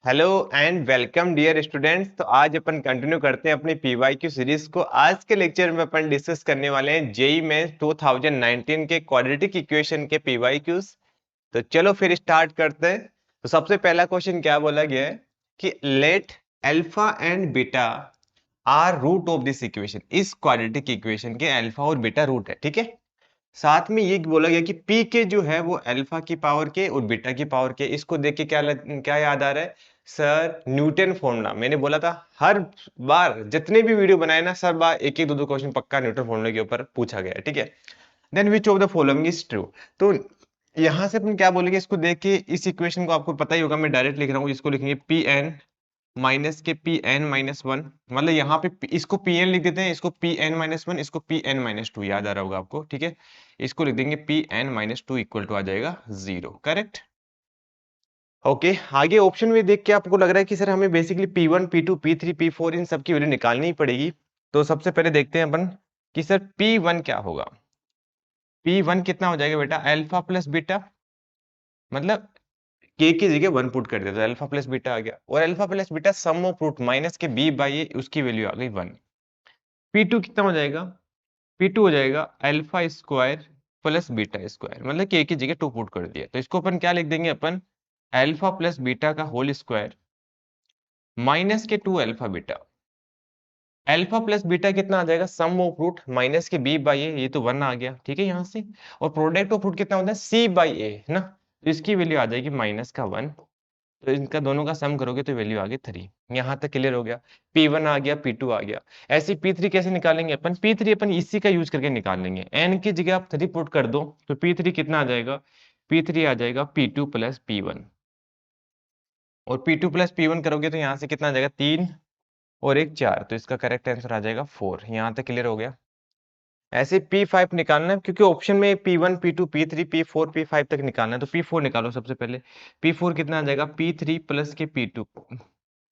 Hello and welcome dear students. तो आज अपन continue करते हैं अपनी पीवाईक्यू सीरीज को। आज के लेक्चर में अपन डिस्कस करने वाले हैं जेईई मेंस 2019 के क्वाड्रेटिक इक्वेशन के पीवाईक्यूज। तो चलो फिर स्टार्ट करते हैं। तो सबसे पहला क्वेश्चन क्या बोला गया है कि let alpha and beta are root of this equation. इस क्वाड्रेटिक इक्वेशन के अल्फा और बीटा रूट है, ठीक है। साथ में ये बोला गया कि पी के जो है वो अल्फा की पावर के और बीटा की पावर के। इसको देख के क्या याद आ रहा है सर? Newton formula. मैंने बोला था हर बार जितने भी वीडियो बनाए ना, सब बार एक एक दो क्वेश्चन पक्का न्यूटन फॉर्मूला के ऊपर पूछा गया है, ठीक है। Then which of the following is true. तो यहां से अपन क्या बोलेंगे, इसको देख के इस इक्वेशन को आपको पता ही होगा, मैं डायरेक्ट लिख रहा हूँ। इसको लिखेंगे पी एन माइनस के पी एन माइनस वन। मतलब यहाँ पे इसको पी एन लिख देते हैं, इसको पी एन माइनस वन, इसको पी एन माइनस टू। याद आ रहा होगा आपको, ठीक है। इसको लिख देंगे P N minus two equal to आ जाएगा 0। करेक्ट। ओके, आगे ऑप्शन में देख के आपको लग रहा है कि सर हमें basically P one P two P three P four इन सब की वैल्यू निकालनी ही पड़ेगी। तो सबसे पहले देखते हैं अपन कि सर पी वन क्या होगा। पी वन कितना हो जाएगा बेटा? Alpha plus beta. मतलब के की जगह वन पुट कर दिया तो अल्फा प्लस बीटा आ गया। और alpha plus beta sum of root minus के बी बाई ए, उसकी वैल्यू आ गई 1। पी टू कितना हो जाएगा? पी टू हो जाएगा alpha square plus beta square. मतलब के की जगह टू पुट कर दिया तो इसको अपन क्या लिख देंगे अपन? अल्फा प्लस बीटा का होल स्क्वायर माइनस के two alpha beta. Alpha plus beta कितना आ जाएगा? सम ऑफ रूट माइनस के बी बाई ए, ये तो 1 आ गया, ठीक है यहाँ से। और प्रोडक्ट ऑफ रूट कितना होता है? सी बाई ए, है ना। तो इसकी वैल्यू आ जाएगी माइनस का 1। तो इनका दोनों का सम करोगे तो वैल्यू आ गई 3। यहाँ तक क्लियर हो गया। P1 आ गया, P2 आ गया। ऐसे P3 कैसे निकालेंगे अपन? P3 अपन इसी का यूज करके निकालेंगे। n की जगह आप 3 पुट कर दो तो P3 कितना आ जाएगा? P3 आ जाएगा P2 प्लस P1। और P2 प्लस P1 करोगे तो यहाँ से कितना आ जाएगा? 3 और एक 4। तो इसका करेक्ट आंसर आ जाएगा 4। यहाँ तक क्लियर हो गया। ऐसे P5 निकालना है क्योंकि ऑप्शन में P1 P2 P3 P4 P5 तक निकालना है। तो P4 निकालो सबसे पहले। P4 कितना आ जाएगा? P3 प्लस के P2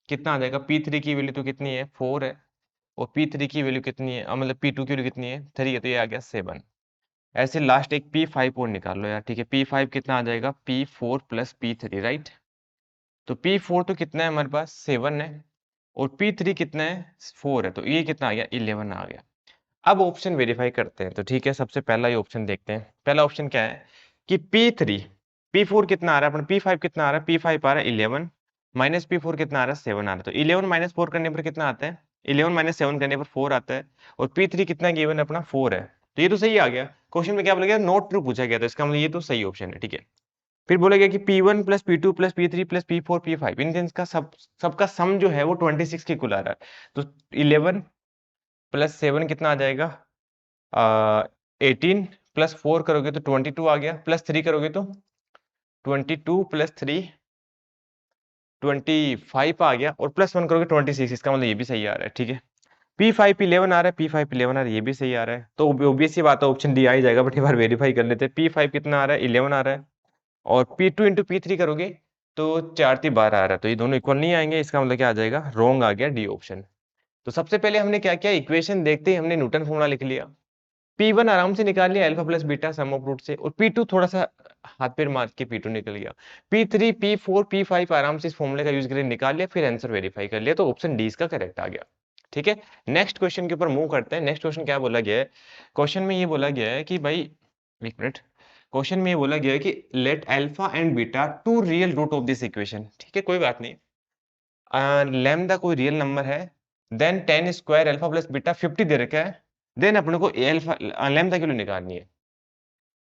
कितना आ जाएगा? P3 की वैल्यू तो कितनी है? 4 है। और P3 की वैल्यू कितनी है? मतलब P2 की वैल्यू कितनी है? 3 है, तो ये आ गया 7। ऐसे लास्ट एक P5 और निकाल लो यार, ठीक है। P5 कितना आ जाएगा? P4 plus P3, right. तो P4 तो कितना है हमारे पास? 7 है। और P3 कितना है? 4 है। तो ये कितना आ गया? 11 आ गया। अब ऑप्शन वेरीफाई करते हैं, तो ठीक है। सबसे पहला ही ऑप्शन देखते हैं। पहला ऑप्शन क्या है कि P3 P4 कितना आ रहा है? अपना P5 कितना आ रहा है? P5 आ रहा है 11 माइनस P4 कितना आ रहा है? 7 आ रहा है। तो 11 माइनस 4 करने पर कितना आता है? 11 माइनस 7 करने पर 4 आता है। और P3 कितना गिवन है अपना? 4 है। तो ये तो सही आ गया। क्वेश्चन में क्या बोला गया? नॉट ट्रू पूछा गया, तो इसका मतलब ये तो सही ऑप्शन है, ठीक है। फिर बोला गया कि P1 plus P2 plus P3 plus P4 P5 इन का सबका सम जो है वो 26 के कुल आ रहा है। तो 11 प्लस 7 कितना आ जाएगा? 18 प्लस 4 करोगे तो 22 आ गया। प्लस 3 करोगे तो 22 प्लस 3 25 आ गया। और प्लस 1 करोगे 26। इसका मतलब ये भी सही आ रहा है, ठीक है। P5 11 आ रहा है, P5 11 आ रहा है, ये भी सही आ रहा है। तो ऑब्वियस सी बात है ऑप्शन डी आ ही जाएगा। बट एक बार वेरीफाई कर लेते हैं। P5 कितना आ रहा है? 11 आ रहा है। और P2 इंटू P3 करोगे तो 4 3 12 आ रहा है। तो ये दोनों इक्वल नहीं आएंगे। इसका मतलब क्या आ जाएगा? रॉन्ग आ गया डी ऑप्शन। तो सबसे पहले हमने क्या किया? इक्वेशन देखते ही हमने न्यूटन फॉर्मूला लिख लिया। P1 आराम से निकाल लिया, alpha plus beta sum of root से। और P2 थोड़ा सा हाथ पैर मार के P2 निकल गया। P3 P4 P5 आराम से इस फॉर्मूले का यूज करके निकाल लिया, फिर आंसर वेरीफाई कर लिया। तो ऑप्शन डी इसका करेक्ट आ गया, ठीक है। नेक्स्ट क्वेश्चन के ऊपर मूव करते हैं। नेक्स्ट क्वेश्चन क्या बोला गया है? क्वेश्चन में ये बोला गया है कि भाई, एक मिनट। क्वेश्चन में ये बोला गया है कि let alpha and beta two real root of this equation. ठीक है, कोई बात नहीं। लैम्डा कोई रियल नंबर है। Then ten square alpha plus beta 50 दे रखा है। देन अपने को अल्फा लैम्डा की वैल्यू निकालनी है।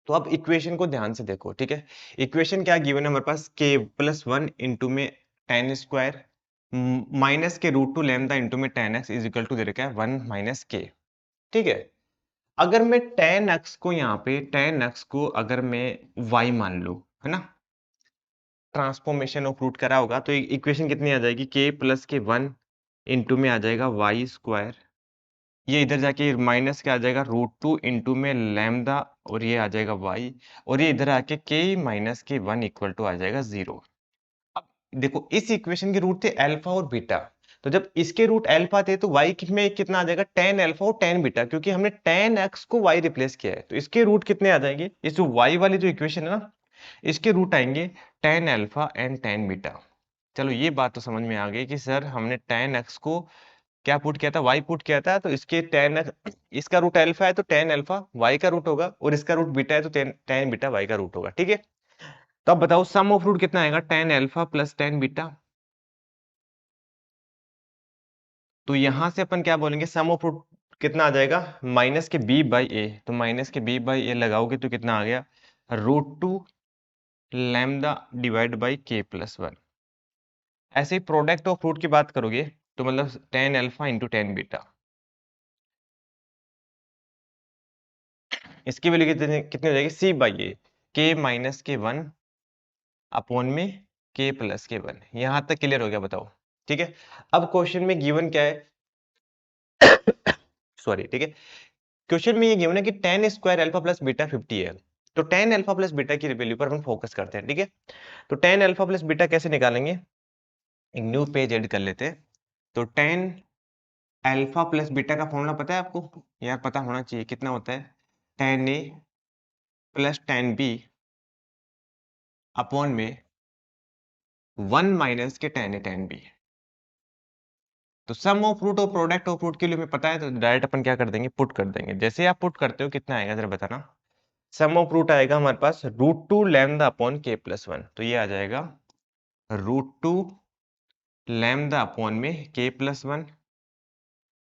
तो अब इक्वेशन को ध्यान से देखो, ठीक है। इक्वेशन क्या गिवन है हमारे पास? के प्लस 1 इंटू में ten square minus K root two lambda into में ten X is equal to दे रखा है 1 माइनस के, ठीक है। अगर मैं टेन एक्स को यहाँ पे टेन एक्स को अगर मैं y मान लूं, है ना, ट्रांसफॉर्मेशन ऑफ रूट करा होगा, तो इक्वेशन कितनी आ जाएगी? के प्लस के 1 इंटू में आ जाएगा वाई स्क्वायर। ये इधर जाके माइनस क्या आ जाएगा? रूट टू इंटू में लैम्डा, और ये आ जाएगा वाई। और ये इधर आके के माइनस के 1 इक्वल टू आ जाएगा 0। अब देखो, इस इक्वेशन के रूट थे अल्फा और बीटा। तो जब इसके रूट अल्फा थे तो वाई में कितना आ जाएगा? टेन अल्फा और टेन बीटा, क्योंकि हमने टेन एक्स को वाई रिप्लेस किया है। तो इसके रूट कितने आ जाएंगे? इस जो वाई वाली जो इक्वेशन है ना, इसके रूट आएंगे tan alpha and tan beta. चलो ये बात तो समझ में आ गई कि सर हमने tan x को क्या पुट किया था, y पुट किया था, तो इसके tan इसका रूट अल्फा है तो tan अल्फा y का रूट होगा, और इसका रूट बीटा है तो tan बीटा y का रूट होगा। ठीक है, तो अब बताओ सम ऑफ रूट कितना आएगा, tan alpha plus tan beta. तो यहां से अपन क्या बोलेंगे, सम ऑफ रूट कितना आ जाएगा, माइनस के b बाई ए। तो माइनस के b बाई ए लगाओगे तो कितना आ गया, √2 lambda divide by k plus 1। ऐसे ही प्रोडक्ट ऑफ रूट की बात करोगे तो मतलब tan alpha into tan beta, इसकी वैल्यू कितनी कितनी हो जाएगी, c by A, k minus के 1 अपॉन में k प्लस के 1। यहां तक क्लियर हो गया, बताओ। ठीक है, अब क्वेश्चन में गिवन क्या है, सॉरी, ठीक है, क्वेश्चन में ये गिवन है कि tan square alpha plus beta 50 है। तो tan अल्फा प्लस बीटा की वैल्यू पर हम फोकस करते हैं। ठीक है, तो tan अल्फा प्लस बीटा कैसे निकालेंगे, एक न्यू पेज ऐड कर लेते हैं। तो tan अल्फा प्लस बीटा का फॉर्मूला पता है आपको, यार पता होना चाहिए, कितना होता है, tan a plus tan b upon में 1 minus K tan a tan b। तो सम ऑफ रूट और प्रोडक्ट ऑफ रूट के लिए हमें पता है, तो डायरेक्ट अपन क्या कर देंगे, पुट कर देंगे। जैसे आप पुट करते हो कितना आएगा जरा बताना, सम ऑफ रूट आएगा हमारे पास √2 लैम्डा अपॉन k प्लस 1। तो ये आ जाएगा √2 लैम्डा अपॉन में k plus 1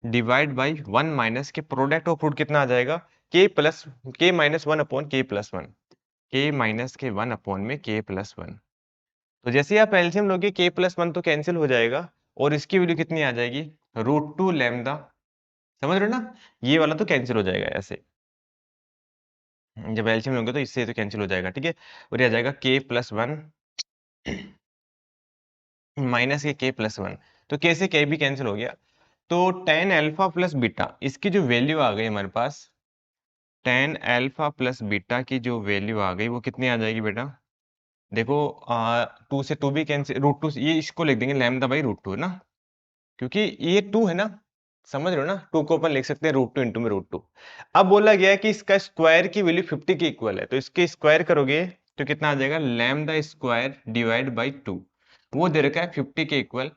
divide by 1 minus के प्रोडक्ट ऑफ रूट कितना आ जाएगा, k minus 1 upon k plus 1, k minus के 1 अपॉन में k प्लस 1। तो जैसे ही आप एलसीएम लोगे k प्लस 1 तो कैंसिल हो जाएगा, और इसकी वैल्यू कितनी आ जाएगी, √2 लैम्डा। समझ रहे हो ना, ये वाला तो कैंसिल हो जाएगा ऐसे, जब एलसीएम लोगे तो इससे तो कैंसिल हो जाएगा। ठीक है, और ये आ जाएगा k प्लस 1 माइनस के k प्लस 1। तो k से k भी कैंसिल हो गया। तो tan अल्फा प्लस बीटा, इसकी जो वैल्यू आ गई हमारे पास, tan अल्फा प्लस बीटा की जो वैल्यू आ गई वो कितनी आ जाएगी बेटा, देखो 2 से 2 भी कैंसिल, √2, ये इसको लिख देंगे लैम्डा बाई √2 ना, क्योंकि ये 2 है ना, समझ रहे हो ना, 2 को अपन लिख सकते हैं √2 इंटू में √2। अब बोला गया है कि इसका स्क्वायर की वैल्यू 50 के इक्वल है, तो इसके स्क्वायर करोगे तो कितना आ जाएगा, लैम्डा स्क्वायर डिवाइड बाई 2। वो दे रखा है 50 के इक्वल,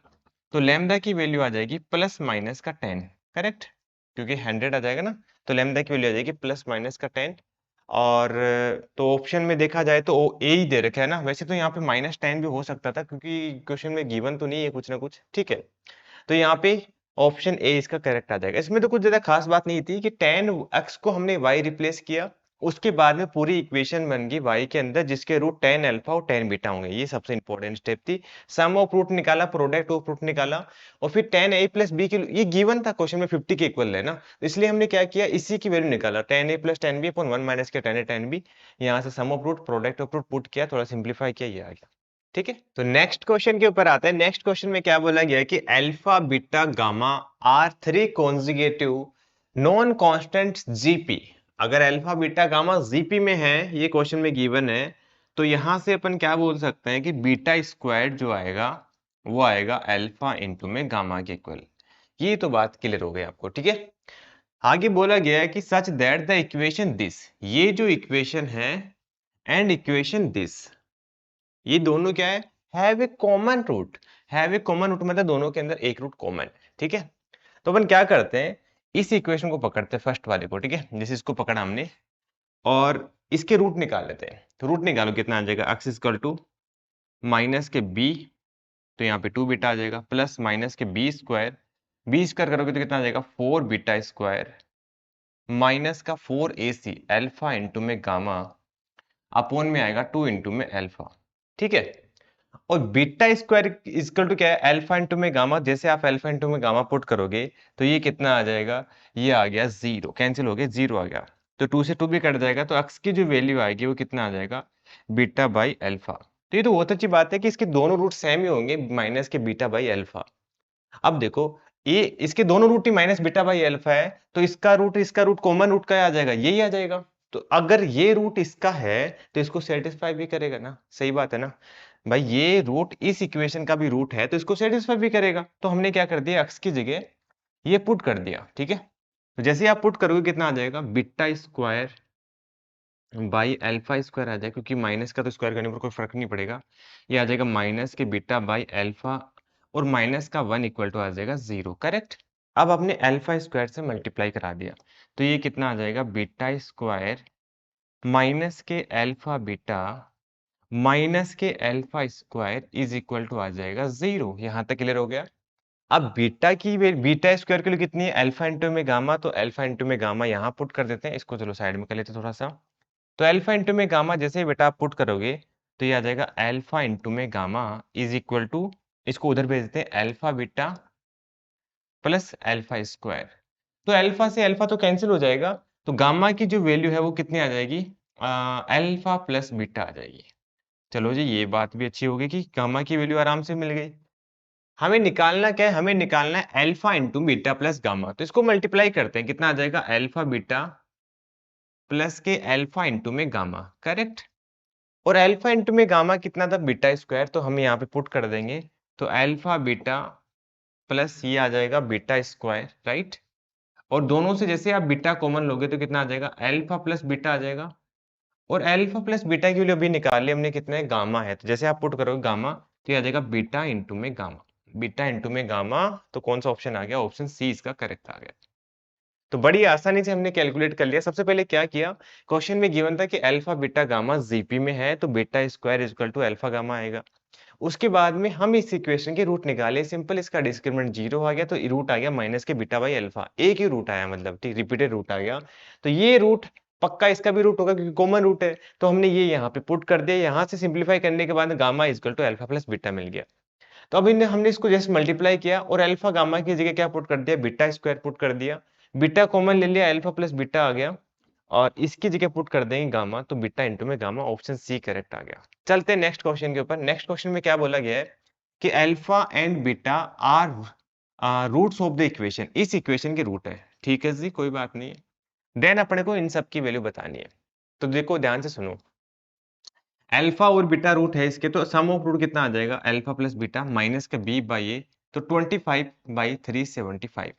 तो लैम्डा की वैल्यू आ जाएगी प्लस माइनस का 10, करेक्ट, क्योंकि 100 आ जाएगा ना, तो लैम्डा की वैल्यू आ जाएगी प्लस माइनस का 10। और तो ऑप्शन में देखा जाए तो ए ही दे रखा है ना, वैसे तो यहाँ पे -10 भी हो सकता था, क्योंकि क्वेश्चन में गिवन तो नहीं है कुछ ना कुछ। ठीक है, तो यहाँ पे ऑप्शन ए इसका करेक्ट आ जाएगा। इसमें तो कुछ ज्यादा खास बात नहीं थी कि tan x को हमने y रिप्लेस किया, उसके बाद में पूरी इक्वेशन बन गई y के अंदर, जिसके रूट tan अल्फा और tan बीटा होंगे। ये सबसे इंपॉर्टेंट स्टेप थी। सम ऑफ रूट निकाला, प्रोडक्ट ऑफ रूट निकाला, और फिर tan a प्लस बी की, ये गिवन था क्वेश्चन में 50 के इक्वल है ना, तो इसलिए हमने क्या किया, इसी की वैल्यू निकाला, tan a plus tan b upon 1 minus K tan a tan b। यहाँ से sum of root product of root put किया, थोड़ा सिंप्लीफाई किया, ये आ गया। ठीक है, तो नेक्स्ट क्वेश्चन के ऊपर आते हैं। नेक्स्ट क्वेश्चन में क्या बोला गया है कि alpha beta gamma are 3 conjugative non constant GP. अगर अल्फा बीटा गामा जीपी में है, ये क्वेश्चन में गिवन है, तो यहां से अपन क्या बोल सकते हैं कि बीटा स्क्वायर जो आएगा वो आएगा अल्फा इंटू में गामा के इक्वल। ये तो बात क्लियर हो गई आपको। ठीक है, आगे बोला गया है कि such that the equation this, ये जो इक्वेशन है एंड इक्वेशन दिस, ये दोनों क्या है, have a common root. Have a common root मतलब दोनों के अंदर एक रूट कॉमन। ठीक है, तो अपन क्या करते हैं, इस इक्वेशन को पकड़ते हैं, फर्स्ट वाले को। ठीक है, जैसे इसको पकड़ा हमने, और इसके रूट निकाल लेते हैं। तो रूट निकालो, कितना आ जाएगा, x इक्वल टू माइनस के b, तो यहाँ पे 2 बीटा आ जाएगा, प्लस माइनस के b स्क्वायर, b स्क्वायर करोगे तो कितना आ जाएगा, 4 बीटा स्क्वायर, माइनस का 4ac अल्फा इंटू में गामा अपॉन में आएगा 2 इंटू में अल्फा। ठीक है, और बीटा स्क्वायर इक्वल टू क्या है, अल्फा इंटू में गामा। जैसे आप अल्फा इंटू में गामा पुट करोगे तो ये कितना आ जाएगा, ये आ गया 0, कैंसिल हो गया, 0 आ गया, तो 2 से 2 भी कट जाएगा, तो x की जो वैल्यू आएगी वो कितना आ जाएगा, बीटा बाई अल्फा। तो ये तो बहुत अच्छी बात है कि इसके दोनों रूट सेम ही होंगे, माइनस के बीटा बाई अल्फा। अब देखो, ये इसके दोनों रूट ही माइनस बीटा बाई अल्फा है, तो इसका रूट कॉमन रूट का आ जाएगा, यही आ जाएगा। तो अगर ये रूट इसका है तो इसको सेटिस्फाई भी करेगा ना, सही बात है ना भाई, ये रूट इस इक्वेशन का भी रूट है तो इसको सेटिस्फाई भी करेगा। तो हमने क्या कर दिया, x की जगह ये पुट कर दिया। ठीक है, तो जैसे ही आप पुट करोगे कितना आ जाएगा, beta square by alpha square आ जाएगा, क्योंकि माइनस का तो स्क्वायर करने पर कोई फर्क नहीं पड़ेगा। ये आ जाएगा माइनस के बीटा बाई अल्फा, और माइनस का 1 इक्वल टू आ जाएगा 0, करेक्ट। अब आपने अल्फा स्क्वायर से मल्टीप्लाई करा दिया, तो ये कितना आ जाएगा, beta square minus K alpha beta minus K alpha square is equal to आ जाएगा 0। यहाँ तक क्लियर हो गया। अब बीटा स्क्वायर के लिए कितनी है, अल्फा इंटू में गामा, तो अल्फा इंटू में गामा यहाँ पुट कर देते हैं, इसको चलो साइड में कर लेते हैं थोड़ा सा। तो अल्फा इंटू में गामा जैसे ही बेटा आप पुट करोगे, तो ये आ जाएगा अल्फा इंटू में गामा इज इक्वल टू, इसको उधर भेज देते हैं, alpha beta plus alpha square. तो अल्फा से अल्फा तो कैंसिल हो जाएगा, तो गामा की जो वैल्यू है वो कितनी आ जाएगी, अल्फा प्लस बीटा आ जाएगी। चलो जी, ये बात भी अच्छी होगी कि गामा की वैल्यू आराम से मिल गई। हमें निकालना क्या है, हमें निकालना है alpha into beta plus gamma. तो इसको मल्टीप्लाई करते हैं, कितना आ जाएगा, अल्फा बीटा प्लस के अल्फा इंटू में गामा, करेक्ट। और अल्फा इंटू में गामा कितना था, बीटा स्क्वायर, तो हम यहाँ पे पुट कर देंगे। तो अल्फा बीटा प्लस ये आ जाएगा बीटा स्क्वायर, राइट। और दोनों से जैसे आप बीटा कॉमन लोगे तो कितना आ जाएगा, अल्फा प्लस बीटा आ जाएगा। और अल्फा प्लस बीटा की वैल्यू अभी निकाल ली हमने, कितना है, गामा है, तो जैसे आप पुट करोगे गामा, तो ये आ जाएगा बीटा इंटू में गामा। बीटा इंटू में गामा, तो कौन सा ऑप्शन आ गया, ऑप्शन सी इसका करेक्ट आ गया। तो बड़ी आसानी से हमने कैलकुलेट कर लिया। सबसे पहले क्या किया, क्वेश्चन में गिवन था कि अल्फा बीटा गामा जीपी में है, तो beta square equal to alpha gamma आएगा। उसके बाद में हम इस इक्वेशन के रूट निकाले, सिंपल, इसका डिस्क्रिमिनेंट 0 आ गया, तो रूट आ गया माइनस के बीटा बाई अल्फा, एक ही रूट आया, मतलब ठीक रिपीटेड रूट आ गया। तो ये रूट पक्का इसका भी रूट होगा, क्योंकि कॉमन रूट है, तो हमने ये यहाँ पे पुट कर दिया। यहाँ से सिंप्लीफाई करने के बाद gamma equal to alpha plus beta मिल गया। तो अब इन्हें हमने इसको जस्ट मल्टीप्लाई किया, और अल्फा गामा की जगह क्या पुट कर दिया, बीटा स्क्वायर पुट कर दिया। बीटा कॉमन ले लिया, अल्फा प्लस बीटा आ गया, और इसकी जगह पुट कर देंगे गामा, तो बीटा इंटू में गामा, ऑप्शन सी करेक्ट आ गया। चलते हैं नेक्स्ट क्वेश्चन के ऊपर। नेक्स्ट क्वेश्चन में क्या बोला गया है कि alpha and beta are roots of the equation, इस इक्वेशन के रूट है, ठीक है जी, कोई बात नहीं है। देन अपने को इन सब की वैल्यू बतानी है। तो देखो ध्यान से सुनो, अल्फा और बीटा रूट है इसके, तो सम ऑफ रूट कितना आ जाएगा, अल्फा प्लस बीटा माइनस का बी बाई ए, तो 25 बाई 375।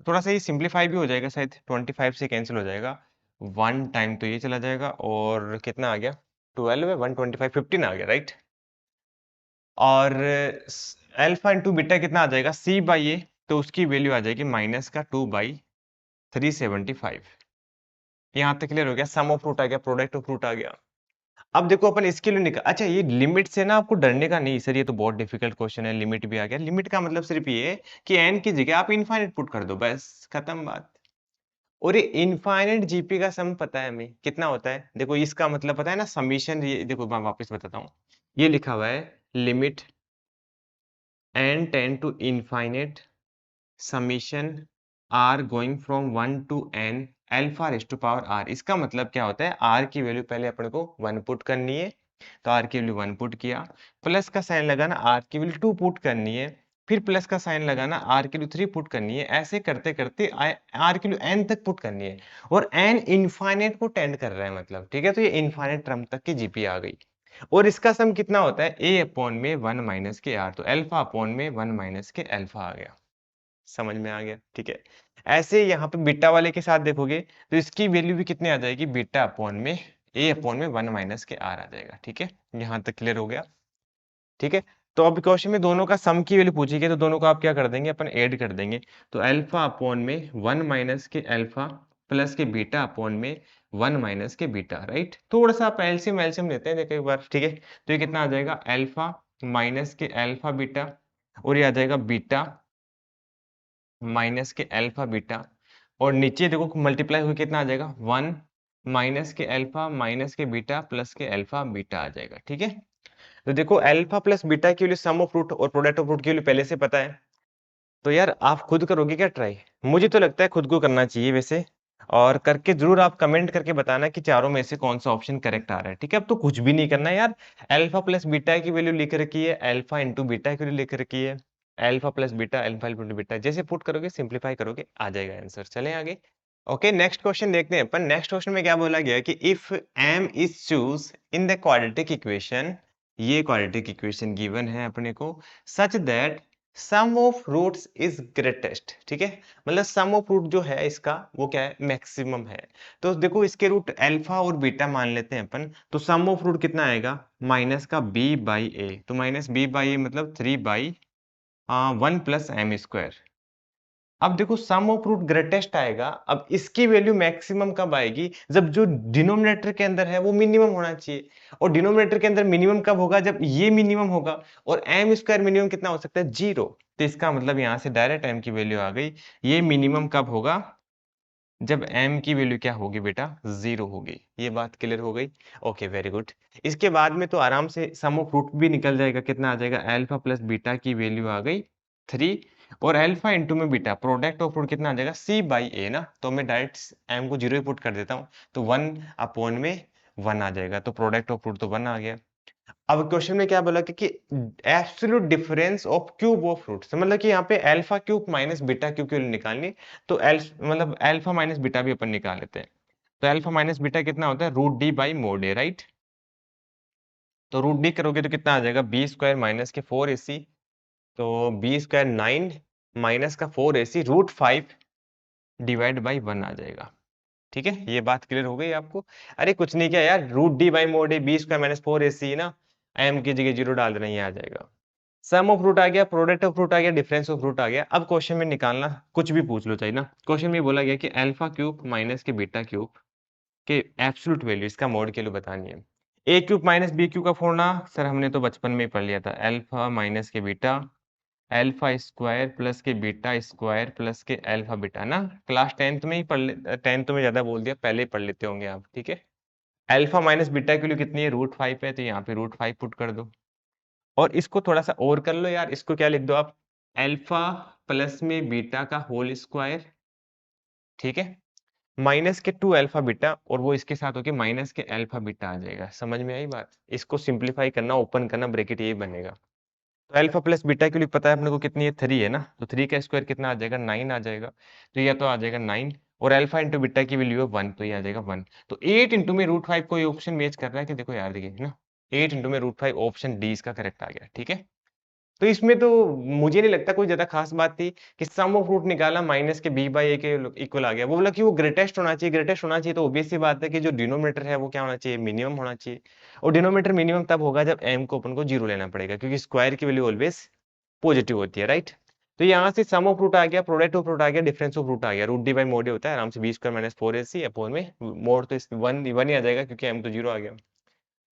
थोड़ा सा ये सिंप्लीफाई भी हो जाएगा, शायद 25 से कैंसिल हो जाएगा, 1 टाइम तो ये चला जाएगा, और कितना आ गया, 12 है, 125 15 आ गया, राइट। और अल्फा इंटू बीटा कितना आ जाएगा, सी बाई ए, तो उसकी वैल्यू आ जाएगी माइनस का 2 बाई 375। यहाँ तक क्लियर हो गया, सम ऑफ रूट आ गया, प्रोडक्ट ऑफ रूट आ गया। अब देखो अपन इसके लिए निकाल, अच्छा ये लिमिट से ना आपको डरने का नहीं सर, ये तो बहुत डिफिकल्ट क्वेश्चन है, लिमिट भी आ गया। लिमिट का मतलब सिर्फ ये है कि एन की जगह आप इनफाइनाइट पुट कर दो, बस खत्म बात। और ये इनफाइनाइट जीपी का सम पता है हमें कितना होता है, देखो इसका मतलब पता है ना, समीशन, ये देखो मैं वापस बताता हूँ, ये लिखा हुआ है limit N tends to infinite summation R going from 1 to N alpha raise to power R. इसका मतलब क्या होता है, आर की वैल्यू पहले अपने को 1 पुट करनी है, तो आर की वैल्यू 1 पुट किया, प्लस का साइन लगाना, आर की वैल्यू 2 पुट करनी है, फिर प्लस का साइन लगाना, आर की वैल्यू 3 पुट करनी है, ऐसे करते करते आर की वैल्यू एन तक पुट करनी है, और एन इनफाइनाइट को टेंड कर रहा है, मतलब ठीक है। तो ये इनफाइनाइट टर्म तक की जीपी आ गई, और इसका सम कितना होता है, ए अपॉन में 1 माइनस के आर, तो अल्फा अपॉन में 1 माइनस के अल्फा आ गया। समझ में आ गया, ठीक है। ऐसे यहाँ पे बीटा वाले के साथ देखोगे, तो इसकी वैल्यू भी कितनी आ जाएगी, बीटा अपॉन में ए अपॉन में 1 माइनस के आर आ जाएगा, ठीक है। यहाँ तक क्लियर हो गया, ठीक है। तो अब क्वेश्चन में दोनों का सम की वैल्यू पूछी गई, तो दोनों को आप क्या कर देंगे, अपन ऐड कर देंगे। तो अल्फा अपॉन में 1 minus K alpha plus K beta upon में 1 माइनस के बीटा, राइट। थोड़ा सा आप एलसीएम एलसीएम लेते हैं, देखो एक बार, ठीक है। तो ये कितना आ जाएगा, alpha minus K alpha beta, और ये आ जाएगा beta minus K alpha beta, और नीचे देखो मल्टीप्लाई हुई कितना आ जाएगा, 1 माइनस के अल्फा माइनस के बीटा प्लस के अल्फा बीटा आ जाएगा, ठीक है। तो देखो अल्फा प्लस बीटा के लिए सम ऑफ रूट और प्रोडक्ट ऑफ रूट के लिए पहले से पता है, तो यार आप खुद करोगे क्या ट्राई, मुझे तो लगता है खुद को करना चाहिए वैसे, और करके जरूर आप कमेंट करके बताना कि चारों में से कौन सा ऑप्शन करेक्ट आ रहा है, ठीक है। अब तो कुछ भी नहीं करना है यार, अल्फा प्लस बीटा की वैल्यू लिख रखी है, अल्फा इंटू बीटा की वैल्यू लिख रखी है, alpha plus beta alpha into beta, जैसे पुट करोगे सिंप्लीफाई करोगे आ जाएगा आंसर। चलें आगे। ओके, नेक्स्ट क्वेश्चन देखते हैं अपन। नेक्स्ट क्वेश्चन में क्या बोला गया कि if m is choose in the quadratic equation, ये क्वाड्रेटिक इक्वेशन गिवन है अपने को, such that sum of roots is greatest, ठीक है, मतलब सम ऑफ रूट जो है इसका वो क्या है, मैक्सिमम है। तो देखो इसके रूट अल्फा और बीटा मान लेते हैं अपन, तो सम ऑफ रूट कितना आएगा, माइनस का बी बाई ए, तो माइनस बी बाई ए मतलब 3/1 + m²। अब देखो सम ऑफ रूट ग्रेटेस्ट आएगा, अब इसकी वैल्यू मैक्सिमम कब आएगी, जब जो डिनोमिनेटर के अंदर है वो मिनिमम होना चाहिए, और डिनोमिनेटर के अंदर मिनिमम कब होगा, जब ये मिनिमम होगा, और m² मिनिमम कितना हो सकता है, 0। तो इसका मतलब यहाँ से डायरेक्ट m की वैल्यू आ गई। ये मिनिमम कब होगा, जब m की वैल्यू क्या होगी बेटा, 0 होगी। ये बात क्लियर हो गई। Okay very good. इसके बाद में तो आराम से सम ऑफ रूट भी निकल जाएगा, कितना आ जाएगा, अल्फा प्लस बीटा की वैल्यू आ गई 3, और अल्फा इंटू में बीटा, प्रोडक्ट ऑफ रूट कितना आ जाएगा, c बाई ए ना, तो मैं डायरेक्ट m को 0 ही पुट कर देता हूँ, तो 1/1 आ जाएगा, तो प्रोडक्ट ऑफ रूट तो 1 आ गया। अब क्वेश्चन में क्या बोला कि absolute difference of cube of roots, मतलब कि यहाँ पे alpha cube minus beta cube की वैल्यू निकालनी, तो मतलब अल्फा माइनस बीटा भी अपन निकाल लेते हैं। तो अल्फा माइनस बीटा कितना होता है, root D by mod A, right. तो रूट डी करोगे तो कितना आ जाएगा, b² माइनस के 4ac, तो b² 9 माइनस का 4ac √5 डिवाइड बाई 1 आ जाएगा। ठीक है, ये बात क्लियर हो गई आपको। अरे कुछ नहीं किया यार, root D by mod A, b² minus 4ac ना, m की जगह 0 डाल देना, ये आ जाएगा। सम ऑफ रूट आ गया, प्रोडक्ट ऑफ रूट आ गया, डिफरेंस ऑफ रूट आ गया। अब क्वेश्चन में निकालना कुछ भी पूछ लो चाहिए ना, क्वेश्चन में बोला गया कि अल्फा क्यूब माइनस के बीटा क्यूब के एब्सोल्यूट वैल्यू, इसका मोड के लिए बतानी है। ए क्यूब माइनस बी क्यूब का फॉर्मूला सर हमने तो बचपन में ही पढ़ लिया था, अल्फा माइनस के beta alpha square plus K beta square plus के अल्फा बीटा ना, क्लास 10th में ही पढ़ ले, 10th में ज्यादा बोल दिया, पहले ही पढ़ लेते होंगे आप, ठीक है। अल्फा माइनस बीटा की वैल्यू कितनी है, √5 है, तो यहाँ पे √5 पुट कर दो, और इसको थोड़ा सा और कर लो यार, इसको क्या लिख दो आप, अल्फा प्लस में बीटा का होल स्क्वायर, ठीक है, माइनस के 2 अल्फा बीटा, और वो इसके साथ होके माइनस के अल्फा बीटा आ जाएगा। समझ में आई बात, इसको सिंप्लीफाई करना, ओपन करना, ब्रैकेट यही बनेगा। तो अल्फा प्लस बीटा के लिए पता है अपने को कितनी है, 3 है ना, तो 3 का स्क्वायर कितना आ जाएगा, 9 आ जाएगा, तो यह तो आ जाएगा 9, और अल्फा इंटू बीटा की वैल्यू है 1, तो ये आ जाएगा 1। तो 8 इंटू में √5 को ये ऑप्शन मैच कर रहा है कि देखो यार, देखिए है ना, 8 इंटू में √5 ऑप्शन डी इसका करेक्ट आ गया, ठीक है। तो इसमें तो मुझे नहीं लगता कोई ज्यादा खास बात थी कि सम ऑफ रूट निकाला, माइनस के b बाई ए के इक्वल आ गया, वो बोला कि वो ग्रेटेस्ट होना चाहिए, ग्रेटेस्ट होना चाहिए, तो ऑब्वियस सी बात है कि जो डिनोमिनेटर है वो क्या होना चाहिए, मिनिमम होना चाहिए, और डिनोमिनेटर मिनिमम तब होगा जब m को अपन को 0 लेना पड़ेगा, क्योंकि स्क्वायर की वैल्यू ऑलवेज पॉजिटिव होती है, राइट। तो यहाँ से सम ऑफ रूट आ गया, प्रोडक्ट ऑफ रूट आ गया, डिफरेंस ऑफ रूट आ गया, रूट डी बाई मोड होता है आराम से, b² माइनस 4ac अपॉन में मोड तो 1 ही आ जाएगा, क्योंकि m तो 0 आ गया।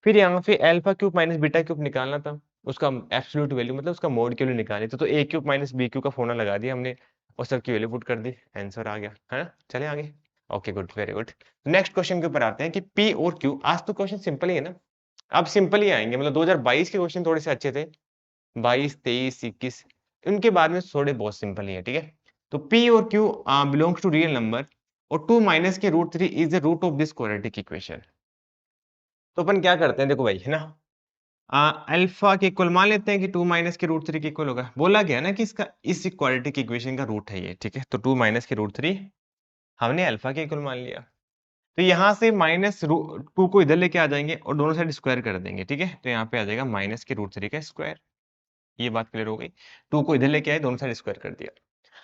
फिर यहाँ पे alpha cube minus beta cube निकालना था, उसका एब्सोल्यूट वैल्यू मतलब उसका मोड की वैल्यू निकालनी थी, तो ए क्यूब माइनस बी क्यूब का फॉर्मूला लगा दिया हमने, और सबकी वैल्यू पुट कर दी, आंसर आ गया, है ना। चले आगे। Okay good, very good. Next question के ऊपर आते हैं कि पी और क्यू, आज तो क्वेश्चन सिंपल ही है ना, अब सिंपल ही आएंगे, मतलब 2022 के क्वेश्चन थोड़े से अच्छे थे, 22, 23, 21, उनके बाद में थोड़े बहुत सिंपल ही है, ठीक है। तो पी और Q belongs to real number, और 2 माइनस के √3 is the root of this quadratic equation. तो अपन क्या करते हैं, देखो भाई, है ना, अल्फा के इक्वल मान लेते हैं कि 2 माइनस के √3 के इक्वल होगा, बोला गया ना कि इसका इस इक्वालिटी की इक्वेशन का रूट है ये, ठीक है, तो 2 माइनस के √3 हमने अल्फा के इक्वल मान लिया, तो यहाँ से -2 को इधर लेके आ जाएंगे और दोनों साइड स्क्वायर कर देंगे, ठीक है, तो यहाँ पे आ जाएगा माइनस के √3 का स्क्वायर। ये बात क्लियर हो गई, 2 को इधर लेके आए, दोनों साइड स्क्वायर कर दिया,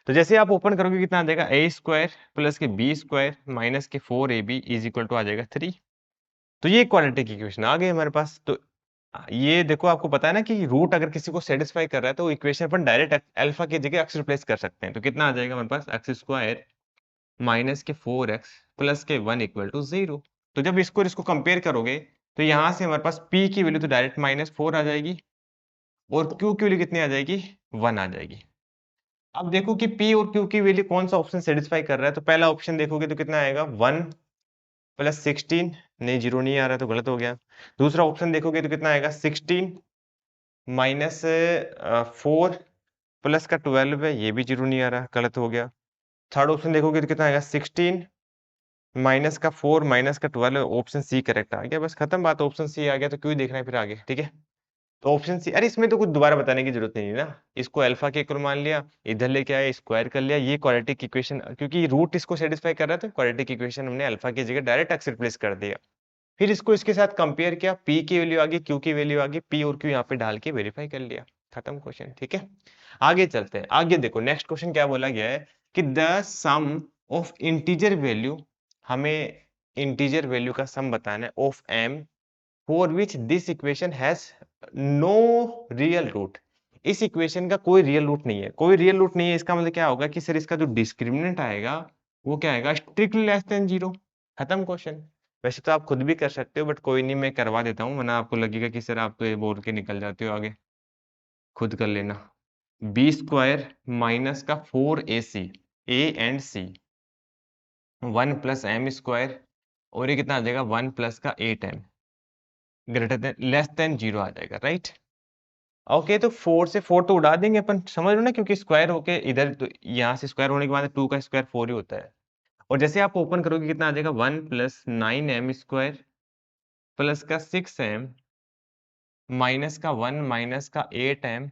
तो जैसे आप ओपन करोगे कितना आ जाएगा, a² प्लस के b² माइनस के 4ab इज इक्वल टू आ जाएगा 3। तो ये क्वाड्रेटिक इक्वेशन आ गई हमारे पास। तो ये देखो, आपको पता है ना कि रूट अगर किसी को सेटिस्फाई कर रहा है तो इक्वेशन अपन डायरेक्ट अल्फा की जगह एक्स रिप्लेस कर सकते हैं, तो कितना आ जाएगा हमारे पास, x² माइनस के 4x प्लस के 1 इक्वल टू 0। तो जब इसको इसको कंपेयर करोगे तो यहाँ से हमारे पास p की वैल्यू तो डायरेक्ट -4 आ जाएगी, और q की वैल्यू कितनी आ जाएगी, 1 आ जाएगी। अब देखो कि p और q की वैल्यू कौन सा ऑप्शन सेटिस्फाई कर रहा है, तो पहला ऑप्शन देखोगे तो कितना आएगा, 1 + 16, नहीं 0 नहीं आ रहा तो गलत हो गया। दूसरा ऑप्शन देखोगे तो कितना आएगा, 16 माइनस 4 प्लस का 12 है, ये भी 0 नहीं आ रहा, गलत हो गया। थर्ड ऑप्शन देखोगे तो कितना आएगा, 16 माइनस का 4 माइनस का 12, ऑप्शन सी करेक्ट आ गया, बस खत्म बात, ऑप्शन सी आ गया, तो क्यों देखना है फिर आगे, ठीक है। तो ऑप्शन सी, अरे इसमें तो कुछ दोबारा बताने की जरूरत नहीं है ना, इसको अल्फा के इक्वल मान लिया, इधर लेके आए, स्क्वायर कर लिया, ये क्वाड्रेटिक इक्वेशन, क्योंकि रूट इसको सेटिस्फाई कर रहा था, क्वाड्रेटिक इक्वेशन हमने अल्फा की जगह डायरेक्ट एक्स रिप्लेस कर दिया। फिर इसको इसके साथ कंपेयर किया, p की वैल्यू आ गई, q की वैल्यू आ गई, p और q यहाँ पे डाल के वेरीफाई कर लिया। खत्म क्वेश्चन। ठीक है, आगे चलते हैं। आगे देखो नेक्स्ट क्वेश्चन क्या बोला गया है कि the sum of integer value, हमें इंटीजर वैल्यू का सम बताना है of m for which this equation has no real root. इस इक्वेशन का कोई रियल रूट नहीं है। कोई रियल रूट नहीं है इसका मतलब क्या होगा कि सर इसका जो डिस्क्रिमिनेंट आएगा वो क्या आएगा, स्ट्रिक्टली लेस देन 0। खत्म क्वेश्चन। वैसे तो आप खुद भी कर सकते हो बट कोई नहीं, मैं करवा देता हूँ, वरना आपको लगेगा कि सर आप तो ये बोल के निकल जाते हो आगे। खुद कर लेना। बी स्क्वायर माइनस का 4ac A and C 1 plus M square, और ये कितना आ जाएगा 1 प्लस का 8m greater than less than 0 आ जाएगा, राइट। ओके, तो 4 से 4 तो उड़ा देंगे अपन, समझ लो ना, क्योंकि स्क्वायर होके इधर तो यहाँ से स्क्वायर होने के बाद 2 का स्क्वायर 4 ही होता है। और जैसे आप ओपन करोगे कितना आ जाएगा 1 प्लस 9m स्क्वायर प्लस का 6m माइनस का 1 माइनस का 8m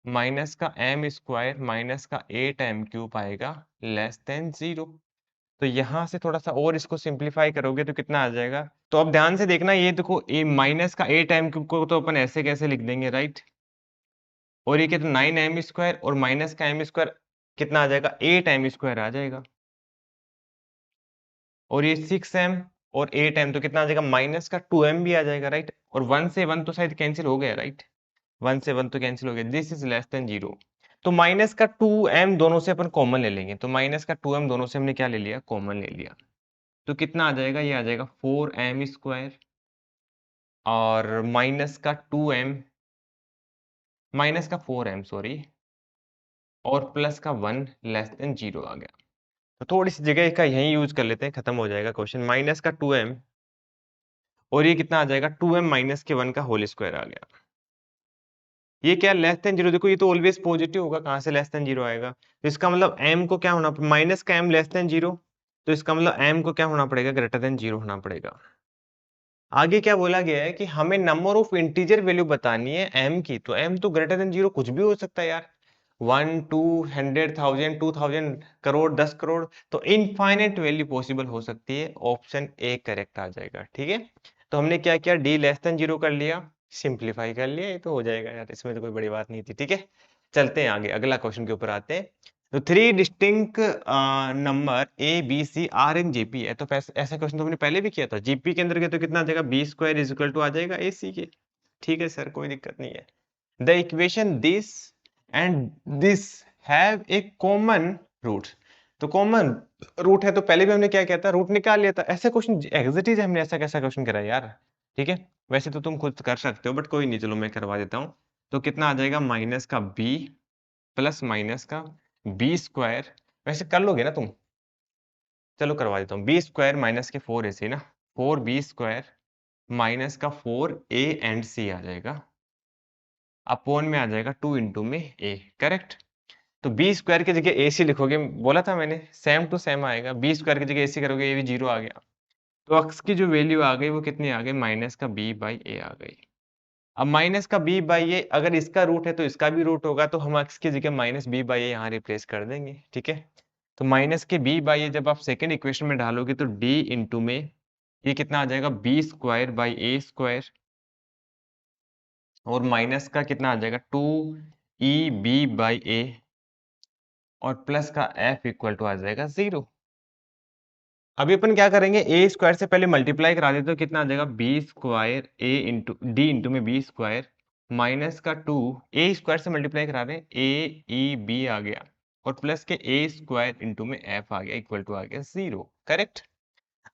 माइनस का m स्क्वायर माइनस का 8m क्यूब आएगा लेस देन 0। तो यहाँ से थोड़ा सा और इसको सिंप्लीफाई करोगे तो कितना आ जाएगा, तो अब ध्यान से देखना, ये देखो ये माइनस का 8m क्यूब को तो अपन ऐसे कैसे लिख देंगे, राइट। और ये कितना 9m स्क्वायर और माइनस का m स्क्वायर कितना आ जाएगा 8m स्क्वायर आ जाएगा। और ये 6m और 8m तो कितना आ जाएगा माइनस का 2m भी आ जाएगा, राइट। और 1 से 1 तो शायद कैंसिल हो गया, राइट। 1 से 1 तो कैंसिल हो गया, दिस इज लेस देन 0। तो माइनस का 2m दोनों से अपन कॉमन ले लेंगे, तो माइनस का 2m दोनों से हमने क्या ले लिया, कॉमन ले लिया। तो कितना आ जाएगा, ये आ जाएगा 4m स्क्वायर और माइनस का 2m माइनस का 4m सॉरी, और प्लस का 1 लेस देन 0 आ गया। तो थोड़ी सी जगह का यही यूज कर लेते हैं, खत्म हो जाएगा क्वेश्चन। माइनस का 2m और ये कितना आ जाएगा 2m माइनस के 1 का होल स्क्वायर आ गया। ये क्या लेस देन 0, देखो ये तो ऑलवेज पॉजिटिव होगा, कहां से लेस देन 0 आएगा। तो इसका मतलब m को क्या होना, माइनस का m लेस देन 0, तो इसका मतलब m को क्या होना पड़ेगा, ग्रेटर देन 0 होना पड़ेगा। आगे क्या बोला गया है कि हमें नंबर ऑफ इंटीजर वैल्यू बतानी है m की, तो m तो ग्रेटर देन 0 कुछ भी हो सकता है यार, 1 2 100,000 2000 करोड़ 10 करोड़, तो इनफाइनाइट वैल्यू पॉसिबल हो सकती है। ऑप्शन ए करेक्ट आ जाएगा। ठीक है, तो हमने क्या किया, डी लेस देन 0 कर लिया, सिंप्लीफाई कर लिया, ये तो हो जाएगा यार, इसमें तो कोई बड़ी बात नहीं थी। ठीक है, चलते हैं आगे, अगला क्वेश्चन के ऊपर आते हैं। तो 3 distinct number A B C are in GP है, तो ऐसा क्वेश्चन तो हमने पहले भी किया था। जीपी के अंदर के तो कितना आ जाएगा, B square is equal to आ जाएगा ए सी के। ठीक है सर, कोई दिक्कत नहीं है। The equation this and this have a common root, तो कॉमन रूट है तो पहले भी हमने क्या किया था, रूट निकाल लिया था। ऐसा क्वेश्चन एग्जैक्ट हमने ऐसा कैसा क्वेश्चन करा यार। ठीक है, वैसे तो तुम खुद कर सकते हो बट कोई नहीं, चलो मैं करवा देता हूँ। तो कितना आ जाएगा माइनस का बी प्लस माइनस का बी स्क्वायर, वैसे कर लोगे ना तुम, चलो करवा देता हूँ। बी स्क्वायर माइनस के 4ac ना, 4b स्क्वायर माइनस का 4a एंड c आ जाएगा, अपोन में आ जाएगा 2 इंटू में a, करेक्ट। तो बी स्क्वायर की जगह ए सी लिखोगे, बोला था मैंने सेम टू सेम आएगा, बी स्क्वायर की जगह ए सी करोगे, ये भी 0 आ गया। तो अक्स की जो वैल्यू आ गई वो कितनी आ गई, माइनस का बी बाई ए आ गई। अब माइनस का बी बाई ए, अगर इसका रूट है तो इसका भी रूट होगा, तो हम अक्स की जगह माइनस बी बाई ए यहाँ रिप्लेस कर देंगे। ठीक है, तो माइनस के बी बाई ए जब आप सेकेंड इक्वेशन में डालोगे तो डी इंटू में ये कितना आ जाएगा, B square by A square, और माइनस का कितना आ जाएगा 2e b बाई ए, और प्लस का f इक्वल टू आ जाएगा 0। अभी अपन क्या करेंगे, ए स्क्वायर से पहले मल्टीप्लाई करा देते, तो कितना आ जाएगा बी स्क्वायर ए इंटू डी इंटू में बी स्क्वायर माइनस का 2 ए स्क्वायर से मल्टीप्लाई करा रहे हैं, ए ई बी आ गया, और प्लस के ए स्क्वायर इंटू में एफ आ गया इक्वल टू आ गया 0, करेक्ट।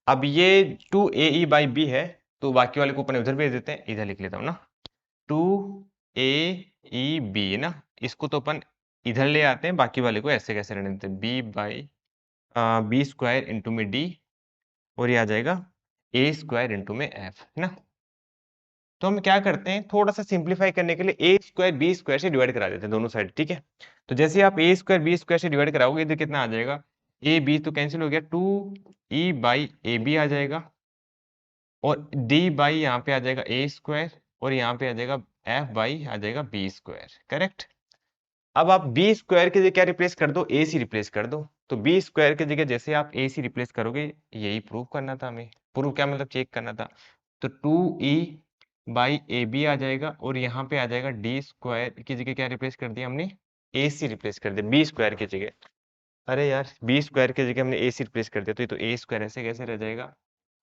अब ये 2 ए ई बाई बी है, तो बाकी वाले को अपन उधर भेज देते हैं, इधर लिख लेता हूँ ना, 2 ए ई बी ना, इसको तो अपन इधर ले आते हैं, बाकी वाले को ऐसे कैसे रहने देते हैं, B by B square into में डी, और ये आ जाएगा ए स्क्वायर इंटू में एफ, है ना। तो हम क्या करते हैं, थोड़ा सा सिंप्लीफाई करने के लिए ए स्क्वायर बी स्क्वायर से डिवाइड करा देते हैं दोनों साइड। ठीक है, तो जैसे आप ए स्क्वायर बी स्क्वायर से डिवाइड कराओगे, इधर कितना आ जाएगा, ए बी तो कैंसिल हो गया, 2 ई बाई ए बी आ जाएगा, और डी बाई यहाँ पे आ जाएगा ए स्क्वायर, और यहाँ पे आ जाएगा एफ बाई आ जाएगा बी स्क्वायर, करेक्ट। अब आप बी स्क्वायर की जगह क्या रिप्लेस कर दो, ए सी रिप्लेस कर दो। तो बी स्क्वायर की जगह जैसे आप ए सी रिप्लेस करोगे, यही प्रूव करना था हमें, प्रूव क्या मतलब चेक करना था। तो 2e बाई ए बी आ जाएगा और यहाँ पे आ जाएगा डी स्क्वायर की जगह क्या रिप्लेस कर दिया हमने, ए सी रिप्लेस कर दिया बी स्क्वायर की जगह। अरे यार बी स्क्वायर की जगह हमने ए सी रिप्लेस कर दिया तो ये तो ए स्क्वायर ऐसे कैसे रह जाएगा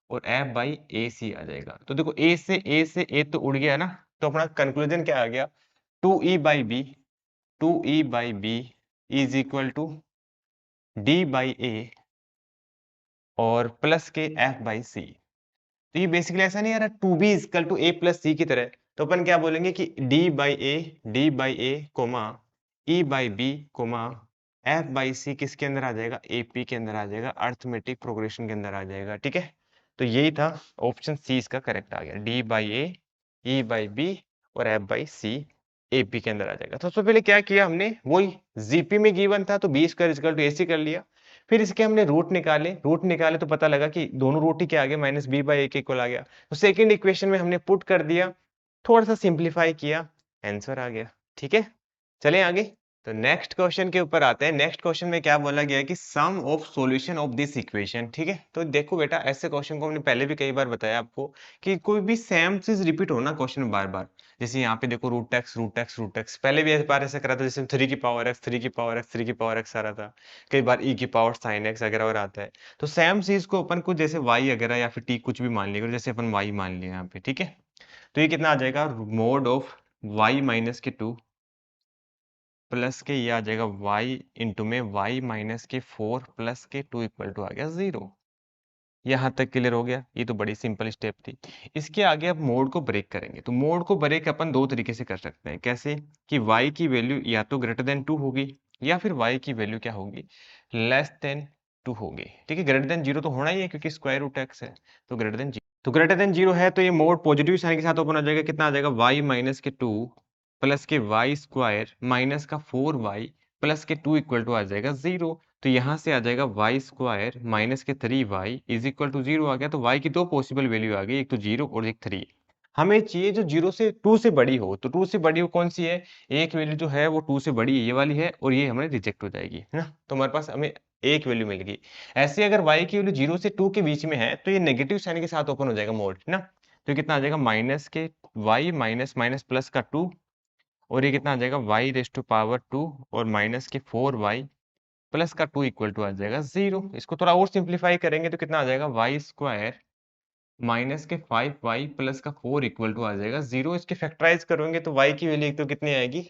और एफ बाई ए सी आ जाएगा। तो देखो ए से ए तो उड़ गया ना, तो अपना कंक्लूजन क्या आ गया, 2e/b is equal to D by A और प्लस के एफ बाई सी। तो ये बेसिकली ऐसा नहीं आ रहा 2b equal to A plus C की तरह, तो अपन क्या बोलेंगे कि D by A comma E by B comma F by C किसके अंदर आ जाएगा, एपी के अंदर आ जाएगा, अर्थमेटिक प्रोग्रेशन के अंदर आ जाएगा। ठीक है, तो यही था ऑप्शन सी इसका करेक्ट आ गया, D by A E by B और एफ बाई सी एपी के अंदर आ जाएगा। तो सबसे पहले क्या किया हमने, वही जीपी में गिवन था तो B square equal to AC कर लिया, फिर इसके हमने रूट निकाले तो पता लगा कि दोनों रूट ही क्या आ गया, माइनस बी बाई ए के इक्वल आ गया। तो सेकंड इक्वेशन में हमने पुट कर दिया, थोड़ा सा सिंप्लीफाई किया, आंसर आ गया। ठीक है, चलें आगे। तो नेक्स्ट क्वेश्चन के ऊपर आते हैं। नेक्स्ट क्वेश्चन में क्या बोला गया है कि sum of solution of this equation. ठीक है, तो देखो बेटा ऐसे क्वेश्चन को हमने पहले भी कई बार बताया आपको कि कोई भी सेम चीज रिपीट हो ना क्वेश्चन में बार बार, जैसे यहाँ पे देखो रूट एक्स पहले भी एक बार ऐसा करा था, जैसे 3 की पावर एक्स 3 की पावर एक्स 3 की पावर एक्स आ रहा था, कई बार ई की पावर साइन एक्स वगैरह और आता है। तो सेम चीज को अपन को जैसे वाई वगैरह या फिर टी कुछ भी मान लिया, जैसे अपन वाई मान लिया यहाँ पे। ठीक है, तो ये कितना आ जाएगा, मोड ऑफ वाई माइनस के 2 प्लस के ये आ जाएगा y इंटू में y माइनस के 4 प्लस के 2 इक्वल टू आ गया 0। यहाँ तक क्लियर हो गया, ये तो बड़ी सिंपल स्टेप थी। इसके आगे अब मोड को ब्रेक करेंगे, तो मोड को ब्रेक अपन दो तरीके से कर सकते हैं। कैसे कि y की वैल्यू या तो ग्रेटर देन 2 होगी या फिर y की वैल्यू क्या होगी, लेस देन 2 होगी। ठीक है, ग्रेटर देन 0 तो होना ही है क्योंकि स्क्वायर रूट एक्स है, तो ग्रेटर देन 0। तो ग्रेटर देन 0 है तो ये मोड पॉजिटिव साइन के साथ ओपन हो जाएगा, कितना आ जाएगा y माइनस के 2 प्लस के वाई स्क्वायर माइनस का 4y प्लस के 2 इक्वल टू आ जाएगा 0। तो यहाँ से आ जाएगा वाई स्क्वायर माइनस के 3y इज इक्वल टू 0 आ गया। तो y की दो पॉसिबल वैल्यू आ गई, एक तो 0 और एक 3। हमें चाहिए जो 0 से 2 से बड़ी हो, तो 2 से बड़ी हो कौन सी है, एक वैल्यू जो है वो 2 से बड़ी है, ये वाली है, और ये हमें रिजेक्ट हो जाएगी, है ना। तो हमारे पास हमें एक वैल्यू मिल गई। ऐसे अगर y की वैल्यू 0 से 2 के बीच में है तो ये नेगेटिव साइन के साथ ओपन हो जाएगा मोड, है ना। तो कितना आ जाएगा, माइनस के y माइनस माइनस प्लस का 2 और ये कितना आ जाएगा y रेस टू पावर 2 और माइनस के 4y प्लस का 2 इक्वल टू आ जाएगा 0। इसको थोड़ा और सिंप्लीफाई करेंगे तो कितना आ जाएगा, y स्क्वायर माइनस के 5y प्लस का 4 इक्वल टू आ जाएगा 0। इसके फैक्टराइज करोगे तो y की वैल्यू तो कितनी आएगी,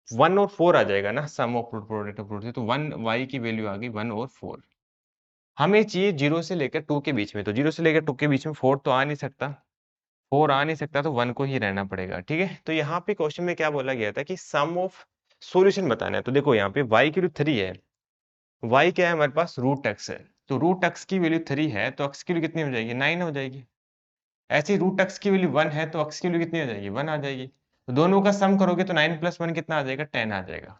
1 और 4 आ जाएगा ना, सम ऑफ प्रोडक्ट ऑफ रूट से, तो 1 y की वैल्यू आ गई 1 और 4। हमें चाहिए 0 से लेकर 2 के बीच में, तो 0 से लेकर 2 के बीच में 4 तो आ नहीं सकता, 4 आ नहीं सकता, तो 1 को ही रहना पड़ेगा। ठीक है, तो यहाँ पे क्वेश्चन में क्या बोला गया था कि सम ऑफ सॉल्यूशन बताना है। तो देखो यहाँ पे y की वैल्यू 3 है, y क्या है हमारे पास, रूट एक्स है, तो रूट एक्स की वैल्यू 3 है तो x की वैल्यू कितनी हो जाएगी, 9 हो जाएगी। ऐसे ही रूट एक्स की वैल्यू 1 है तो x की वैल्यू कितनी हो जाएगी, 1 आ जाएगी। तो दोनों का सम करोगे तो 9 प्लस 1 कितना आ जाएगा, 10 आ जाएगा।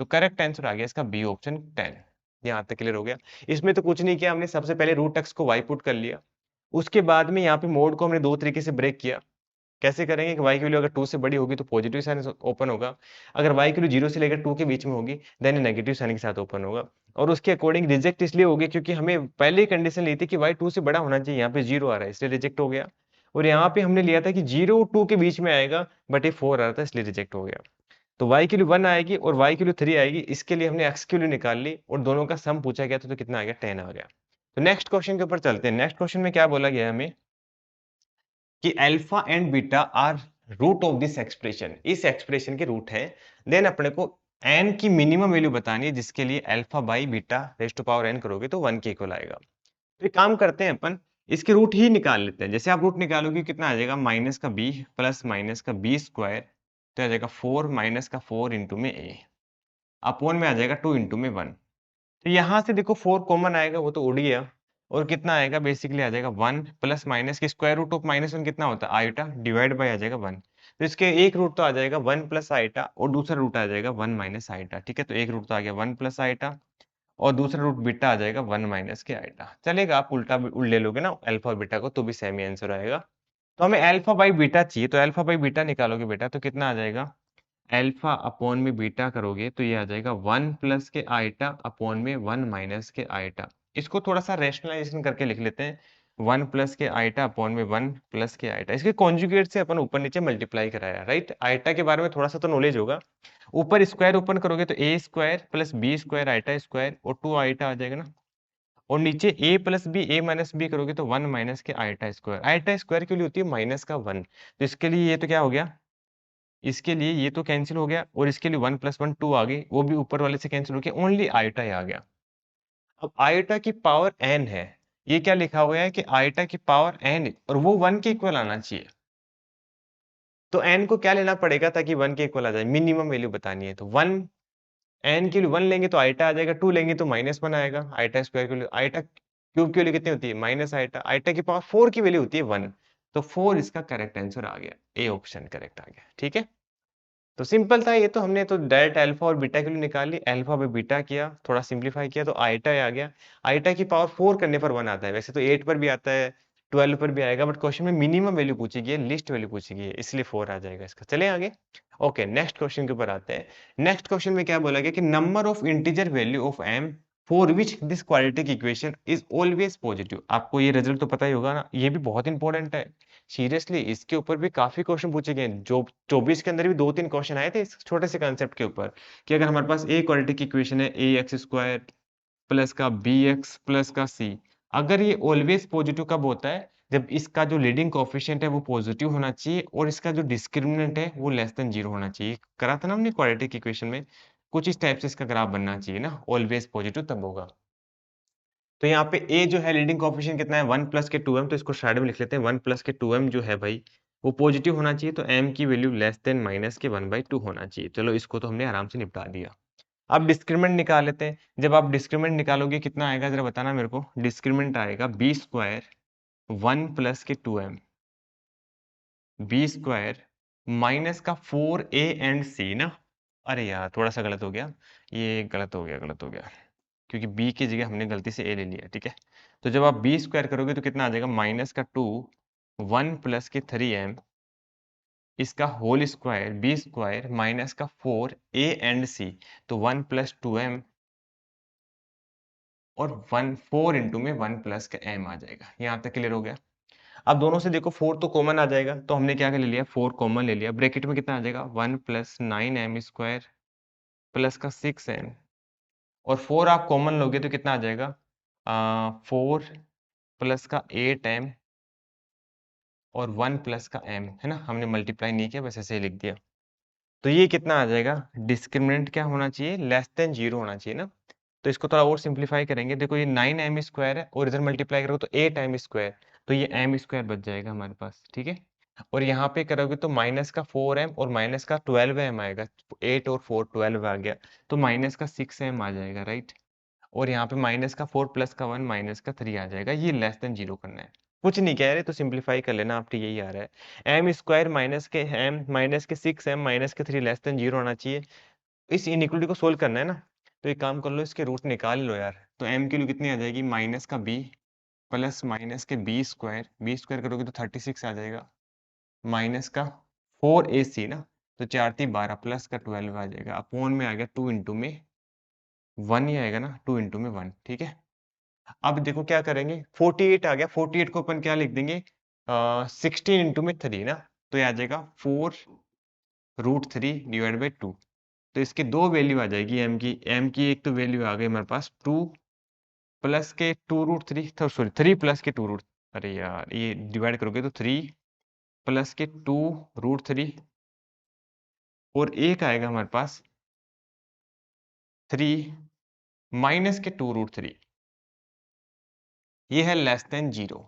तो करेक्ट आंसर आ गया इसका बी ऑप्शन 10। यहाँ तक क्लियर हो गया। इसमें तो कुछ नहीं किया हमने, सबसे पहले रूट एक्स को y पुट कर लिया, उसके बाद में यहाँ पे मोड को हमने दो तरीके से ब्रेक किया। कैसे करेंगे कि y की वैल्यू अगर 2 से बड़ी होगी तो पॉजिटिव साइन ओपन होगा, अगर y की वैल्यू 0 से लेकर 2 के बीच में होगी देन नेगेटिव साइन के साथ ओपन होगा। और उसके अकॉर्डिंग रिजेक्ट इसलिए होगी क्योंकि हमें पहले ही कंडीशन ली थी कि y 2 से बड़ा होना चाहिए, यहाँ पे 0 आ रहा है इसलिए रिजेक्ट हो गया। और यहाँ पे हमने लिया था कि 0 और 2 के बीच में आएगा बट ये 4 आ रहा था इसलिए रिजेक्ट हो गया। तो y की वैल्यू 1 आएगी और y की वैल्यू 3 आएगी, इसके लिए हमने x की वैल्यू निकाल ली और दोनों का सम पूछा गया था तो कितना आ गया, 10 आ गया। तो नेक्स्ट क्वेश्चन के ऊपर चलते हैं। नेक्स्ट क्वेश्चन में क्या बोला गया है हमें कि alpha and beta are root of this expression, इस एक्सप्रेशन के रूट है। देन अपने को एन की मिनिमम वैल्यू बतानी है जिसके लिए alpha by beta raise to power N करोगे तो 1 के इक्वल आएगा। तो एक काम करते हैं अपन, इसके रूट ही निकाल लेते हैं। जैसे आप रूट निकालोगे कितना आ जाएगा, माइनस का बी प्लस माइनस का बी स्क्वायर, तो आ जाएगा 4 माइनस का 4 इंटू में ए अपॉन में आ जाएगा 2 इंटू में 1। तो यहाँ से देखो 4 कॉमन आएगा वो तो उड़ गया, और कितना आएगा बेसिकली आ जाएगा 1 प्लस माइनस के स्क्वायर रूट ऑफ माइनस 1 कितना होता है, आइटा डिवाइड बाय आ जाएगा 1। तो इसके एक रूट तो आ जाएगा 1 प्लस आइटा और दूसरा रूट आ जाएगा 1 माइनस आइटा। ठीक है, तो एक रूट तो आ गया 1 प्लस आइटा और दूसरा रूट बीटा आ जाएगा 1 माइनस के आइटा। चलेगा, आप उल्टा भी ले लोगे ना अल्फा और बीटा को तो भी सेम ही आंसर आएगा। तो हमें अल्फा बाई बीटा चाहिए, तो अल्फा बाई बीटा निकालोगे बेटा तो कितना आ जाएगा, अल्फा अपॉन में बीटा करोगे तो ये आ जाएगा 1 प्लस के आइटा अपॉन में 1 माइनस के आइटा। इसको थोड़ा सा रेशनलाइजेशन करके लिख लेते हैं। 1 प्लस के आइटा अपॉन में 1 प्लस के आइटा, इसके कॉन्जुगेट से अपन ऊपर नीचे मल्टीप्लाई कराया, राइट। आइटा के बारे में थोड़ा सा तो नॉलेज होगा। ऊपर स्क्वायर ओपन करोगे तो A square plus B square eta square और 2 आइटा आ जाएगा ना। और नीचे a plus B A minus B करोगे तो 1 माइनस के आइटा स्क्वायर। आइटा स्क्वायर के लिए होती है माइनस का 1, तो इसके लिए ये तो क्या हो गया, इसके लिए ये तो कैंसिल हो गया और इसके लिए 1 प्लस 1 2 आ गई, वो भी ऊपर वाले से कैंसिल हो गया, ओनली आइटा ही आ गया। अब आइटा की पावर n है, ये क्या लिखा हुआ है कि आइटा की पावर n और वो 1 के इक्वल आना चाहिए। तो n को क्या लेना पड़ेगा ताकि 1 के इक्वल आ जाए, मिनिमम वैल्यू बतानी है। तो 1 n के लिए 1 लेंगे तो आइटा आ जाएगा, 2 लेंगे तो -1 आएगा। आइटा स्क्वायर के लिए आइटा क्यूब की वैल्यू कितनी होती है, माइनस आइटा। आइटा की पावर 4 की वैल्यू होती है 1, तो 4 इसका करेक्ट आंसर आ गया, ए ऑप्शन करेक्ट आ गया, ठीक है। तो सिंपल था ये, तो हमने तो डायरेक्ट अल्फा और बीटा के लिए निकाल ली, अल्फा बाय बीटा किया, थोड़ा सिंपलीफाई किया तो आइटा आ गया। आइटा की पावर 4 करने पर 1 आता है, वैसे तो 8 पर भी आता है, 12 पर भी आएगा, बट क्वेश्चन में मिनिमम वैल्यू पूछी गई है, लिस्ट वैल्यू पूछी गई है, इसलिए 4 आ जाएगा इसका। चले आगे। ओके, नेक्स्ट क्वेश्चन के ऊपर आते हैं। नेक्स्ट क्वेश्चन में क्या बोला गया कि number of integer value of m for which this quadratic equation is always positive. आपको ये रिजल्ट तो पता ही होगा ना, ये भी बहुत इंपॉर्टेंट है। सीरियसली इसके ऊपर भी काफी क्वेश्चन पूछे गए हैं, जो 24 के अंदर भी 2-3 क्वेश्चन आए थे इस छोटे से कंसेप्ट के ऊपर, कि अगर हमारे पास ए क्वाड्रेटिक इक्वेशन है ए एक्स स्क्वायर प्लस का बी एक्स प्लस का सी, अगर ये ऑलवेज पॉजिटिव कब होता है, जब इसका जो लीडिंग कोएफिशिएंट है वो पॉजिटिव होना चाहिए और इसका जो डिस्क्रिमिनेंट है वो लेस देन 0 होना चाहिए। करा था ना हमने क्वाड्रेटिक इक्वेशन में, कुछ इस टाइप से इसका ग्राफ बनना चाहिए ना, ऑलवेज पॉजिटिव तब होगा। तो यहाँ पे a जो है लीडिंग कोएफिशिएंट कितना है 1 प्लस के 2m, तो इसको साइड में लिख लेते हैं 1 प्लस के 2m जो है भाई वो पॉजिटिव होना चाहिए, तो m की वैल्यू लेस देन माइनस के 1/2 होना चाहिए। चलो इसको तो हमने आराम से निपटा दिया। अब डिस्क्रिमिनेंट निकाल लेते हैं। जब आप डिस्क्रिमिनेंट निकालोगे कितना आएगा जरा बताना मेरे को। डिस्क्रिमिनेंट आएगा बी स्क्वायर 1 प्लस के 2m बी स्क्वायर माइनस का 4a एंड c ना। अरे यार थोड़ा सा गलत हो गया, ये गलत हो गया क्योंकि b की जगह हमने गलती से a ले लिया, ठीक है। तो जब आप b स्क्वायर करोगे तो कितना आ जाएगा, माइनस का 2 1 प्लस के 3m इसका whole square B square minus का 4a एंड c, तो 1 प्लस 2m और 1 4 इंटू में 1 प्लस का m आ जाएगा। यहाँ तक क्लियर हो गया। अब दोनों से देखो 4 तो कॉमन आ जाएगा, तो हमने क्या ले लिया 4 कॉमन ले लिया। ब्रैकेट में कितना आ जाएगा 1 प्लस 9m स्क्वायर प्लस का 6m, और 4 आप कॉमन लोगे तो कितना आ जाएगा 4 प्लस का 8m और 1 प्लस का m, है ना। हमने मल्टीप्लाई नहीं किया, बस ऐसे ही लिख दिया। तो ये कितना आ जाएगा, डिस्क्रिमिनेंट क्या होना चाहिए, लेस देन 0 होना चाहिए ना। तो इसको थोड़ा और सिंप्लीफाई करेंगे, देखो ये 9m स्क्वायर है और इधर मल्टीप्लाई करो तो 8m स्क्वायर, तो ये m स्क्वायर बच जाएगा हमारे पास, ठीक है। और यहाँ पे करोगे तो माइनस का 4m और माइनस का 12m आएगा, 8 और 4 12 आ गया, तो माइनस का 6m आ जाएगा, राइट। और यहाँ पे माइनस का 4 प्लस का 1 माइनस का 3 आ जाएगा, ये लेस देन 0 करना है। कुछ नहीं कह रहे तो सिंप्लीफाई कर लेना, आपको यही आ रहा है m स्क्वायर माइनस के m माइनस के 6m माइनस के 3 लेस देन 0 होना चाहिए। इस इनइक्वालिटी को सोल्व करना है ना, तो एक काम कर लो इसके रूट निकाल लो यार। तो m की वैल्यू कितनी आ जाएगी, माइनस का b प्लस माइनस के बी स्क्वायर करोगे तो 36 आ जाएगा, माइनस का 4ac ना, तो 4 3 12 प्लस का 12 आ जाएगा, अपॉन में आ गया 2 इंटू में 1 ही आएगा ना, 2 इंटू में 1, ठीक है। अब देखो क्या करेंगे, 48 आ गया, 48 को अपन क्या लिख देंगे 16 इंटू में 3 ना, तो ये आ जाएगा 4√3 डिवाइड बाई 2। तो इसके दो वैल्यू आ जाएगी m की एक तो वैल्यू आ गई हमारे पास 2 प्लस के 2√3, तो सॉरी 3 प्लस के 2 रूट, अरे यार ये डिवाइड करोगे तो 3 प्लस के 2√3 और एक आएगा हमारे पास 3 माइनस के 2√3, ये है लेस देन 0।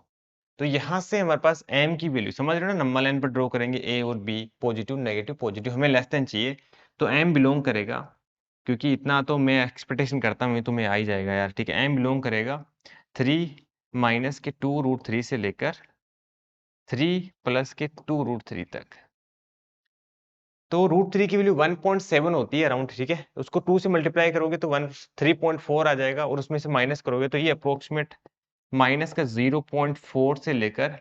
तो यहां से हमारे पास m की वैल्यू समझ रहे हो ना, नंबर लाइन पर ड्रॉ करेंगे a और b, पॉजिटिव नेगेटिव पॉजिटिव, हमें लेस देन चाहिए, तो m बिलोंग करेगा, क्योंकि इतना तो मैं एक्सपेक्टेशन करता हूँ तुम्हें आ ही जाएगा यार, ठीक है। m बिलोंग करेगा 3 माइनस के 2√3 से लेकर 3 प्लस के 2√3 तक। तो √3 की वैल्यू 1.7 होती है अराउंड, ठीक है। उसको 2 से मल्टीप्लाई करोगे तो 3.4 आ जाएगा, और उसमें से माइनस करोगे तो ये अप्रोक्सीमेट माइनस का 0.4 से लेकर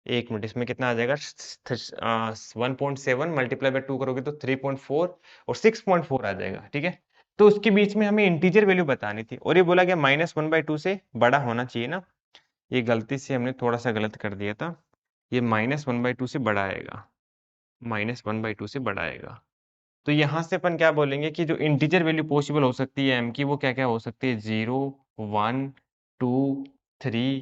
एक मिनट, इसमें कितना आ जाएगा 1.7 मल्टीप्लाई बाय 2 करोगे तो 3.4 और 6.4 आ जाएगा, ठीक है। तो उसके बीच में हमें इंटीजर वैल्यू बतानी थी और ये बोला गया -1/2 से बड़ा होना चाहिए ना। ये गलती से हमने थोड़ा सा गलत कर दिया था, ये -1/2 से बड़ा आएगा, -1/2 से बड़ा आएगा। तो यहाँ से अपन क्या बोलेंगे कि जो इंटीजर वैल्यू पॉसिबल हो सकती है m की, वो क्या क्या हो सकती है, 0 1 2 3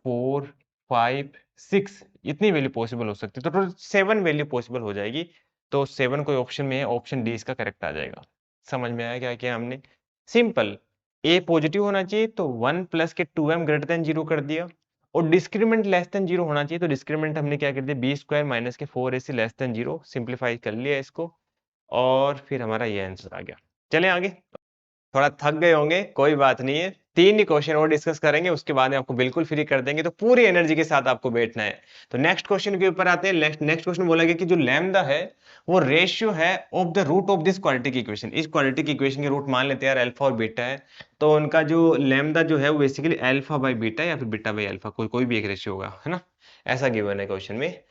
4 5 6, इतनी वैल्यू पॉसिबल हो सकती है। तो टोटल 7 वैल्यू पॉसिबल हो जाएगी। तो 7 कोई ऑप्शन में है, ऑप्शन डी इसका करेक्ट आ जाएगा। समझ में आया क्या किया हमने? सिंपल, ए पॉजिटिव होना चाहिए तो 1 प्लस के 2m ग्रेटर देन 0 कर दिया, और डिस्क्रीमेंट लेस देन 0 होना चाहिए तो डिस्क्रीमेंट हमने क्या कर दिया, बी स्क्वायर माइनस के 4ac लेस देन 0, सिंप्लीफाई कर लिया इसको, और फिर हमारा ये आंसर आ गया। चलें आगे। थोड़ा थक गए होंगे, कोई बात नहीं है, 3 ही क्वेश्चन और डिस्कस करेंगे, उसके बाद में आपको बिल्कुल फ्री कर देंगे, तो पूरी एनर्जी के साथ आपको बैठना है। तो नेक्स्ट क्वेश्चन के ऊपर आते हैं। नेक्स्ट क्वेश्चन बोला गया कि जो लैम्डा है वो रेशियो है of the root of this quadratic equation. इस क्वाड्रेटिक इक्वेशन के रूट मान लेते हैं यार अल्फा और बीटा है, तो उनका जो लैम्डा जो है वो बेसिकली अल्फा बाई बीटा या फिर बीटा बाई अल्फा, कोई भी एक रेशियो होगा, है ना, ऐसा गिवन है क्वेश्चन में।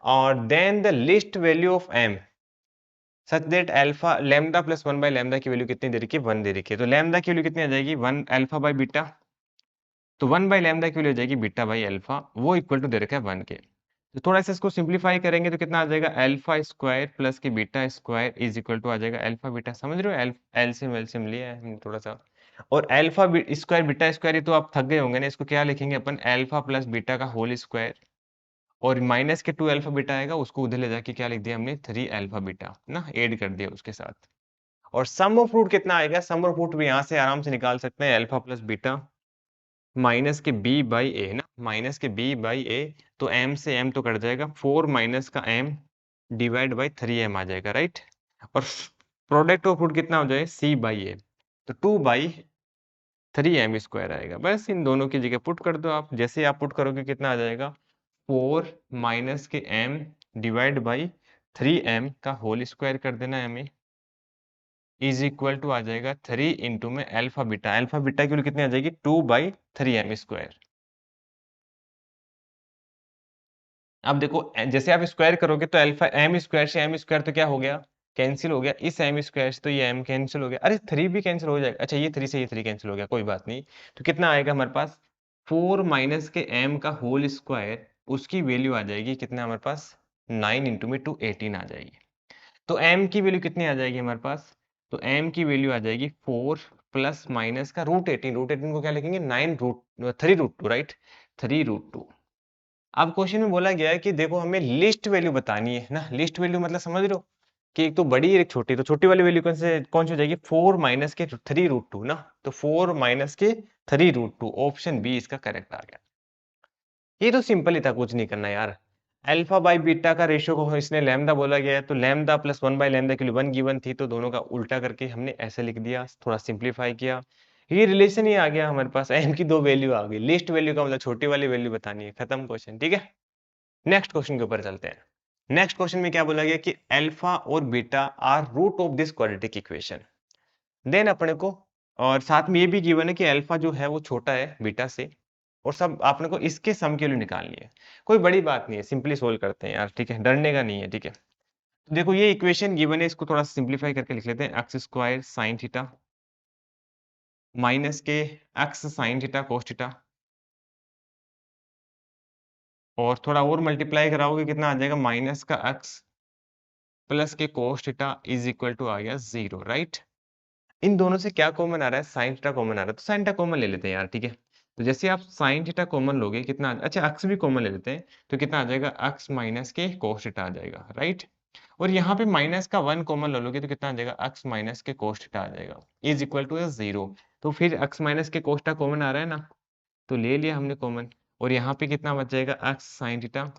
और then the least value of M such that alpha lambda plus 1 by lambda की वैल्यू कितनी दे रखी है, 1 दे रखी है। तो लैम्डा की वैल्यू कितनी आ जाएगी, 1 अल्फा बाई बीटा, तो 1 बाई लैम्डा की वैल्यू आ जाएगी बीटा बाई अल्फा, वो इक्वल टू दे रखा है 1 के। तो थोड़ा सा इसको सिंप्लीफाई करेंगे तो कितना आ जाएगा, alpha square plus K beta square is equal to आ जाएगा अल्फा बीटा। समझ रहे हो, एलसीएम एलसीएम लिया है हमने थोड़ा सा। और अल्फा स्क्वायर बीटा स्क्वायर, ये तो आप थक गए होंगे ना, इसको क्या लिखेंगे अपन, अल्फा प्लस बीटा का होल स्क्वायर, और माइनस के 2 अल्फा बीटा आएगा, उसको उधर ले जाके क्या लिख दिया हमने, 3 अल्फा बीटा ना, ऐड कर दिया उसके साथ। और सम ऑफ रूट कितना आएगा, सम ऑफ रूट भी यहाँ से आराम से निकाल सकते हैं, अल्फा प्लस बीटा माइनस के बी बाई ए ना, माइनस के बी बाई ए, तो m से m तो कट जाएगा, 4 माइनस का m डिवाइड बाई 3m आ जाएगा, राइट। और प्रोडक्ट ऑफ रूट कितना हो जाएगा, c बाई ए, तो 2 बाई 3m स्क्वायर आएगा। बस इन दोनों की जगह पुट कर दो आप, जैसे आप पुट करोगे कितना आ जाएगा, 4 माइनस के m डिवाइड बाई 3m का होल स्क्वायर कर देना m इज इक्वल टू आ जाएगा 3 इंटू में अल्फा बीटा, अल्फा बीटा की वैल्यू कितनी आ जाएगी, 2 बाई 3m स्क्वायर। अब देखो जैसे आप स्क्वायर करोगे तो अल्फा एम स्क्वायर से एम स्क्वायर तो क्या हो गया, कैंसिल हो गया, इस एम स्क्वायर से तो ये एम कैंसिल हो गया, अरे 3 भी कैंसिल हो जाएगा, अच्छा ये 3 से ये 3 कैंसिल हो गया, कोई बात नहीं। तो कितना आएगा हमारे पास, 4 माइनस के एम का होल स्क्वायर, उसकी वैल्यू आ जाएगी कितना हमारे पास, 9 इंटू में 2 18 आ जाएगी। तो m की वैल्यू कितनी आ जाएगी हमारे पास, तो m की वैल्यू आ जाएगी 4 प्लस माइनस का रूट 18, रूट 18 को क्या लिखेंगे, 9 रूट 3 रूट 2, राइट, 3 रूट 2। अब क्वेश्चन में बोला गया है कि देखो हमें लिस्ट वैल्यू बतानी है ना, लिस्ट वैल्यू मतलब समझ रहे हो कि एक तो बड़ी एक छोटी, तो छोटी वाली वैल्यू कौन सी हो जाएगी, 4 माइनस के 3 रूट 2 ना, तो 4 माइनस के 3 रूट 2, ऑप्शन बी इसका करेक्ट आ गया। ये तो सिंपल ही था, कुछ नहीं करना यार। अल्फा बाई बीटा का रेशियो को इसने लैम्डा बोला गया है, तो लैम्डा प्लस 1 बाई लैम्डा के लिए 1 गिवन थी, तो दोनों का उल्टा करके हमने ऐसे लिख दिया, थोड़ा सिंप्लीफाई किया, ये रिलेशन ही आ गया हमारे पास, एम की 2 वैल्यू आ गई, लिस्ट वैल्यू का मतलब छोटी वाली वैल्यू बतानी है, खत्म क्वेश्चन, ठीक है। नेक्स्ट क्वेश्चन के ऊपर चलते हैं। नेक्स्ट क्वेश्चन में क्या बोला गया कि अल्फा और beta are root of this quadratic equation. Then अपने को, और साथ में ये भी गिवन है कि अल्फा जो है वो छोटा है बीटा से, और सब आपने को इसके सम के लिए निकालनी है। कोई बड़ी बात नहीं है, सिंपली सोल्व करते हैं यार, ठीक है, डरने का नहीं है, ठीक है। तो देखो ये इक्वेशन गिवन है, इसको थोड़ा सिंप्लीफाई करके लिख लेते हैं, X square sine theta minus K X sine theta cos theta, और थोड़ा और मल्टीप्लाई कराओगे कितना आ जाएगा, माइनस का X plus K cos theta is equal to आ गया 0, राइट। इन दोनों से क्या कॉमन आ रहा है, साइन थीटा कॉमन आ रहा है, तो साइन थीटा कॉमन ले लेते हैं यार, ठीक है। तो जैसे आप साइन थीटा कॉमन लोगे कितना, अच्छा एक्स भी कॉमन ले लेते हैं, तो कितना आ जाएगा, एक्स माइनस के कोस थीटा आ जाएगा, राइट। और यहाँ पे माइनस का 1 कॉमन ले लोगे तो कितना आ जाएगा, एक्स माइनस के कोस थीटा आ जाएगा इज इक्वल टू 0। तो फिर एक्स माइनस के कोस थीटा कॉमन आ रहा है ना, तो ले लिया हमने कॉमन, और यहाँ पे कितना बच जाएगा, एक्स साइन थीटा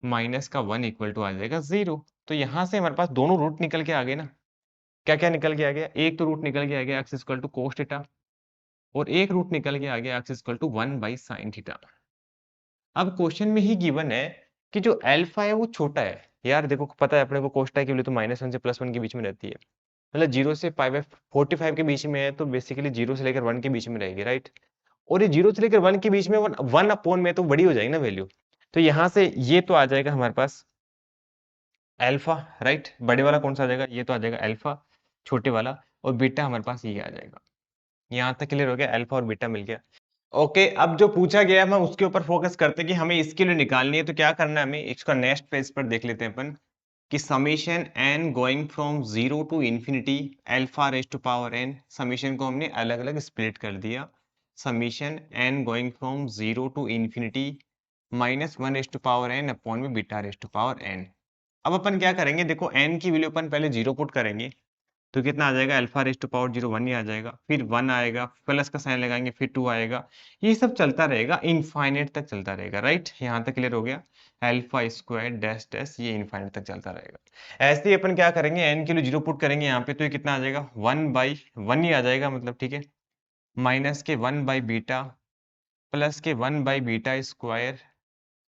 माइनस का 1 इक्वल टू आ जाएगा 0। तो यहाँ से हमारे पास दोनों रूट निकल के आ गए ना, क्या क्या निकल के आ गया, एक तो रूट निकल के आ गया x equal to cos theta, और एक रूट निकल के आ गया x equal to 1 by sine theta. अब क्वेश्चन में ही गिवन है कि जो अल्फा है वो छोटा है, यार देखो पता है अपने को कोस थीटा की वैल्यू तो -1 से +1 के बीच में रहती है, मतलब 0 से पाई बाई 45 के बीच में है, तो बेसिकली 0 से लेकर 1 के बीच में रहेगी, राइट। और ये 0 से लेकर 1 के बीच में 1 अपॉन में तो बड़ी हो जाएगी ना वैल्यू, तो यहाँ से ये तो आ जाएगा हमारे पास अल्फा, राइट, बड़े वाला कौन सा आ जाएगा, ये तो आ जाएगा अल्फा, छोटे वाला। और बीटा हमारे पास ये आ जाएगा। यहाँ तक क्लियर हो गया, अल्फा और बीटा मिल गया। ओके, अब जो पूछा गया है हम उसके ऊपर फोकस करते हैं कि हमें इसके लिए निकालनी है। तो क्या करना है हमें, इसका नेक्स्ट पेज पर देख लेते हैं अपन कि summation N going from 0 to infinity alpha raise to power N. Summation को हमने अलग अलग स्प्लिट कर दिया। Summation N going from 0 to infinity -1 raise to power N upon में beta raise to power N. अब अपन क्या करेंगे, देखो एन की वैल्यू अपन पहले 0 पुट करेंगे तो कितना आ जाएगा, अल्फा रेज टू पावर 0 1 ही आ जाएगा, फिर 1 आएगा, प्लस का साइन लगाएंगे, फिर 2 आएगा। ये सब चलता रहेगा, इनफाइनाइट तक चलता रहेगा, राइट। यहाँ तक क्लियर हो गया। अल्फा स्क्वायर डैश डैश ये इनफाइनाइट तक चलता रहेगा। ऐसे ही अपन क्या करेंगे, एन के लिए 0 पुट करेंगे यहाँ पे तो ये कितना आ जाएगा, 1/1 ही आ जाएगा, मतलब ठीक है। माइनस के 1/बीटा प्लस के 1/बीटा स्क्वायर,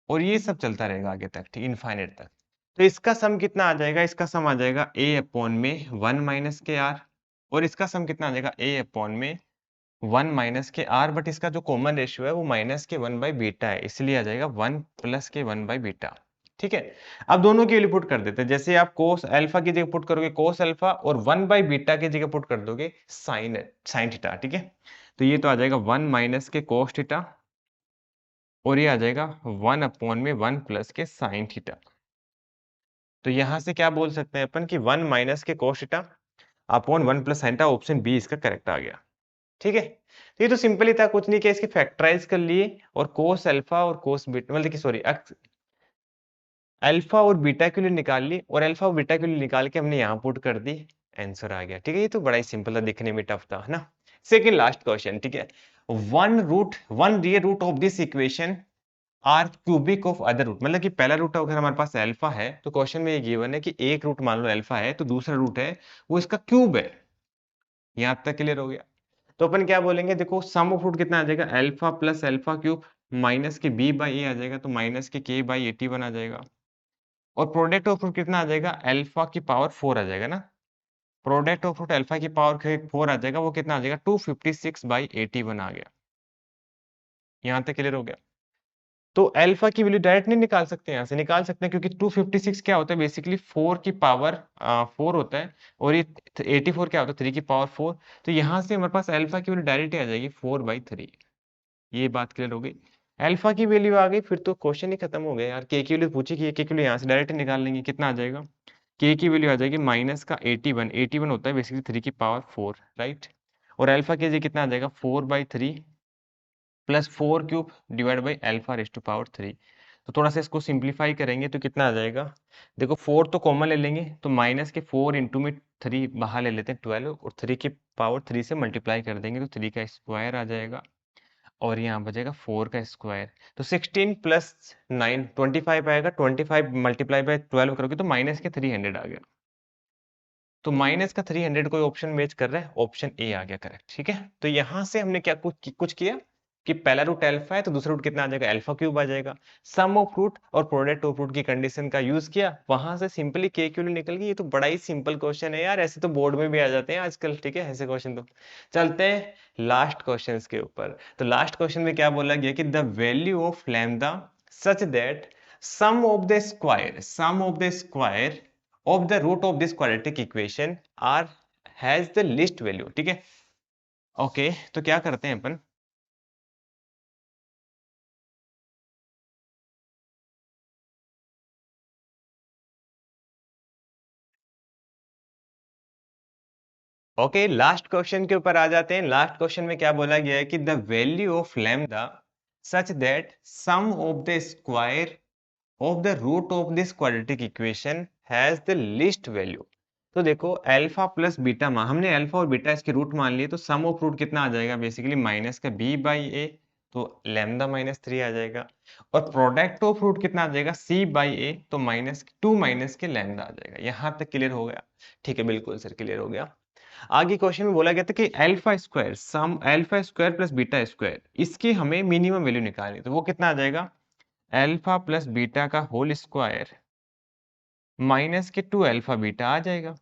और ये सब चलता रहेगा आगे तक, ठीक, इनफाइनाइट तक। तो इसका सम कितना आ जाएगा, इसका सम आ जाएगा a अपॉन में 1 माइनस के r, और इसका सम कितना आ जाएगा a अपॉन में 1 माइनस के r, बट इसका जो कॉमन रेशियो है वो माइनस के 1/बीटा है, इसलिए आ जाएगा 1 प्लस के 1/बीटा। ठीक है, अब दोनों की वैल्यू पुट कर देते हैं। जैसे आप कोस अल्फा की जगह पुट करोगे कोस अल्फा, और 1/बीटा की जगह पुट कर दोगे साइन साइन थीटा। ठीक है, तो ये तो आ जाएगा 1 माइनस के कोस थीटा, और ये आ जाएगा 1 अपॉन में 1 प्लस के साइन थीटा। तो यहां से क्या बोल सकते हैं अपन कि 1 माइनस के cos theta upon 1 plus sine theta, option B इसका करेक्ट आ गया। ठीक है, तो ये तो सिंपल ही था, कुछ नहीं किया, इसके फैक्टराइज कर लिए और कोस अल्फा और कोस बीटा, मतलब कि सॉरी अल्फा और बीटा के लिए निकाल ली, और अल्फा और बीटा के लिए निकाल के हमने यहाँ पुट कर दी, आंसर आ गया। ठीक है, ये तो बड़ा ही सिंपल था, दिखने में टफ था, है ना। सेकंड लास्ट क्वेश्चन, ठीक है। One real root of this equation are cubic of other root, मतलब कि पहला रूट अगर हमारे पास अल्फा है तो क्वेश्चन में ये गिवन है कि एक रूट मान लो अल्फा है तो दूसरा रूट है वो इसका क्यूब है। यहां तक क्लियर हो गया। तो अपन क्या बोलेंगे, देखो सम ऑफ रूट कितना आ जाएगा, alpha plus alpha cube minus के बी बाई ए आ जाएगा, तो माइनस के बाई 81 आ जाएगा। और प्रोडक्ट ऑफ रूट कितना आ जाएगा, अल्फा की पावर 4 आ जाएगा ना। प्रोडक्ट ऑफ रूट अल्फा की पावर 4 आ जाएगा, वो कितना आ जाएगा 256/81 आ गया। यहां तक क्लियर हो गया। तो अल्फा की वैल्यू डायरेक्ट नहीं निकाल सकते, यहाँ से निकाल सकते हैं, क्योंकि 256 क्या होता है, बेसिकली 4 की पावर 4 होता है, और ये 84 क्या होता है, 3 की पावर 4। तो यहाँ से हमारे पास अल्फा की वैल्यू डायरेक्ट आ जाएगी 4/3। ये बात क्लियर हो गई। अल्फा की वैल्यू आ गई, फिर तो क्वेश्चन ही खत्म हो गया यार। के की वैल्यू पूछी कि के की वैल्यू यहाँ से डायरेक्ट निकाल लेंगे, कितना आ जाएगा, के की वैल्यू आ जाएगी माइनस का 81 होता है बेसिकली 3 की पावर 4, राइट। और अल्फा के लिए कितना आ जाएगा 4/3 plus 4 cube divide by alpha raise to power 3। तो थोड़ा सा इसको सिंप्लीफाई करेंगे तो कितना आ जाएगा, देखो 4 तो कॉमन ले लेंगे, तो माइनस के 4 इंटू में 3 बाहर ले लेते हैं 12, और 3 की पावर 3 से मल्टीप्लाई कर देंगे तो 3 का स्क्वायर आ जाएगा, और यहाँ बचेगा 4 का स्क्वायर। तो 16 प्लस 9 25 आएगा, 25 मल्टीप्लाई बाय 12 करोगे तो माइनस के 300 आ गया। तो माइनस का 300 कोई ऑप्शन मैच कर रहा है, ऑप्शन ए आ गया करेक्ट। ठीक है, तो यहां से हमने क्या कुछ किया कि पहला रूट अल्फा है तो दूसरा रूट कितना आ जाएगा, अल्फा क्यूब आ जाएगा। सम ऑफ रूट और प्रोडक्ट ऑफ रूट की कंडीशन का यूज किया, वहां से सिंपली के क्यू निकल गई। ये तो बड़ा ही सिंपल क्वेश्चन है यार, ऐसे तो बोर्ड में भी आ जाते हैं आजकल। ठीक है, ऐसे क्वेश्चन तो चलते हैं लास्ट क्वेश्चन के ऊपर। तो लास्ट क्वेश्चन में क्या बोला गया कि the value of lambda such that sum of the square of the root of this quadratic equation are has the least value। ठीक है, ओके, तो क्या करते हैं अपन, ओके लास्ट क्वेश्चन के ऊपर आ जाते हैं। लास्ट क्वेश्चन में क्या बोला गया है कि the value of lambda such that sum of the square of the root of this quadratic equation has the least value. तो देखो अल्फा प्लस बीटा मान, हमने अल्फा और बीटा इसके रूट मान लिए, तो सम ऑफ रूट कितना आ जाएगा, बेसिकली माइनस का बी बाई ए, तो लैम्डा -3 आ जाएगा। और प्रोडक्ट ऑफ रूट कितना आ जाएगा, सी बाई ए, तो -2 माइनस के लैम्डा आ जाएगा। यहां तक क्लियर हो गया। ठीक है, बिल्कुल सर क्लियर हो गया। आगे क्वेश्चन में बोला गया था कि alpha square plus beta square, इसकी हमें मिनिमम वैल्यू निकालनी, तो वो कितना आ जाएगा, अल्फा प्लस बीटा का होल स्क्वायर माइनस के 2 अल्फा बीटा आ जाएगा।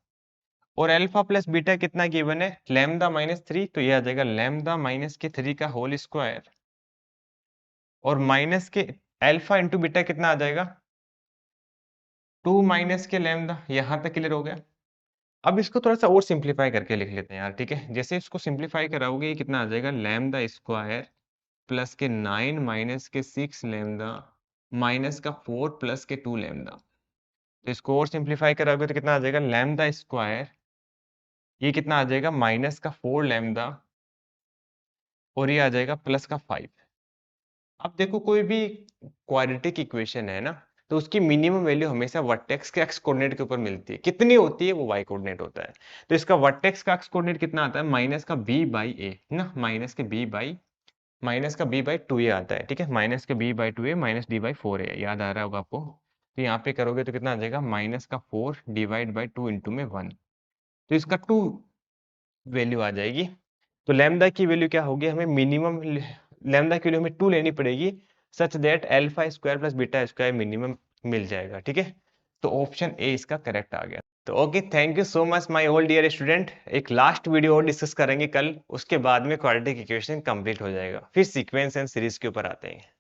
और अल्फा प्लस बीटा कितना गिवन है, लैम्डा -3, तो ये आ जाएगा लैम्डा -3 का होल स्क्वायर, और minus K alpha into beta कितना आ जाएगा 2 माइनस के लैम्डा। यहां तक क्लियर हो गया। अब इसको थोड़ा सा और सिंप्लीफाई करके लिख लेते हैं यार, ठीक है। जैसे इसको सिंप्लीफाई कराओगे ये कितना आ जाएगा, लैम्डा स्क्वायर प्लस के 9 माइनस के 6 लैम्डा माइनस का 4 प्लस के 2 लैम्डा। तो इसको और सिंप्लीफाई कराओगे तो कितना आ जाएगा, लैम्डा स्क्वायर, ये कितना आ जाएगा माइनस का 4 लैम्डा और ये आ जाएगा प्लस का 5। अब देखो कोई भी क्वाड्रेटिक इक्वेशन है ना, तो उसकी मिनिमम वैल्यू हमेशा वर्टेक्स के एक्स कोऑर्डिनेट के ऊपर मिलती है। कितनी होती है, वो वाई कोऑर्डिनेट होता है। तो इसका वर्टेक्स का एक्स कोऑर्डिनेट कितना आता है, माइनस का बी बाई ए ना, माइनस का बी बाई टू ए आता है, ठीक है। माइनस का B by two A minus D by four A, याद आ रहा होगा आपको। तो यहाँ पे करोगे तो कितना आ जाएगा, माइनस का 4 डिवाइड बाई 2 इंटू में 1। तो इसका 2 वैल्यू आ जाएगी। तो लैम्डा की वैल्यू क्या होगी, हमें मिनिमम लैम्डा की वैल्यू हमें 2 लेनी पड़ेगी, such that alpha square plus beta square minimum मिल जाएगा, ठीक है। तो ऑप्शन ए इसका करेक्ट आ गया। तो okay, thank you so much my all dear student. एक लास्ट वीडियो और डिस्कस करेंगे कल, उसके बाद में क्वाड्रेटिक इक्वेशन कंप्लीट हो जाएगा, फिर सीक्वेंस एंड सीरीज के ऊपर आते हैं।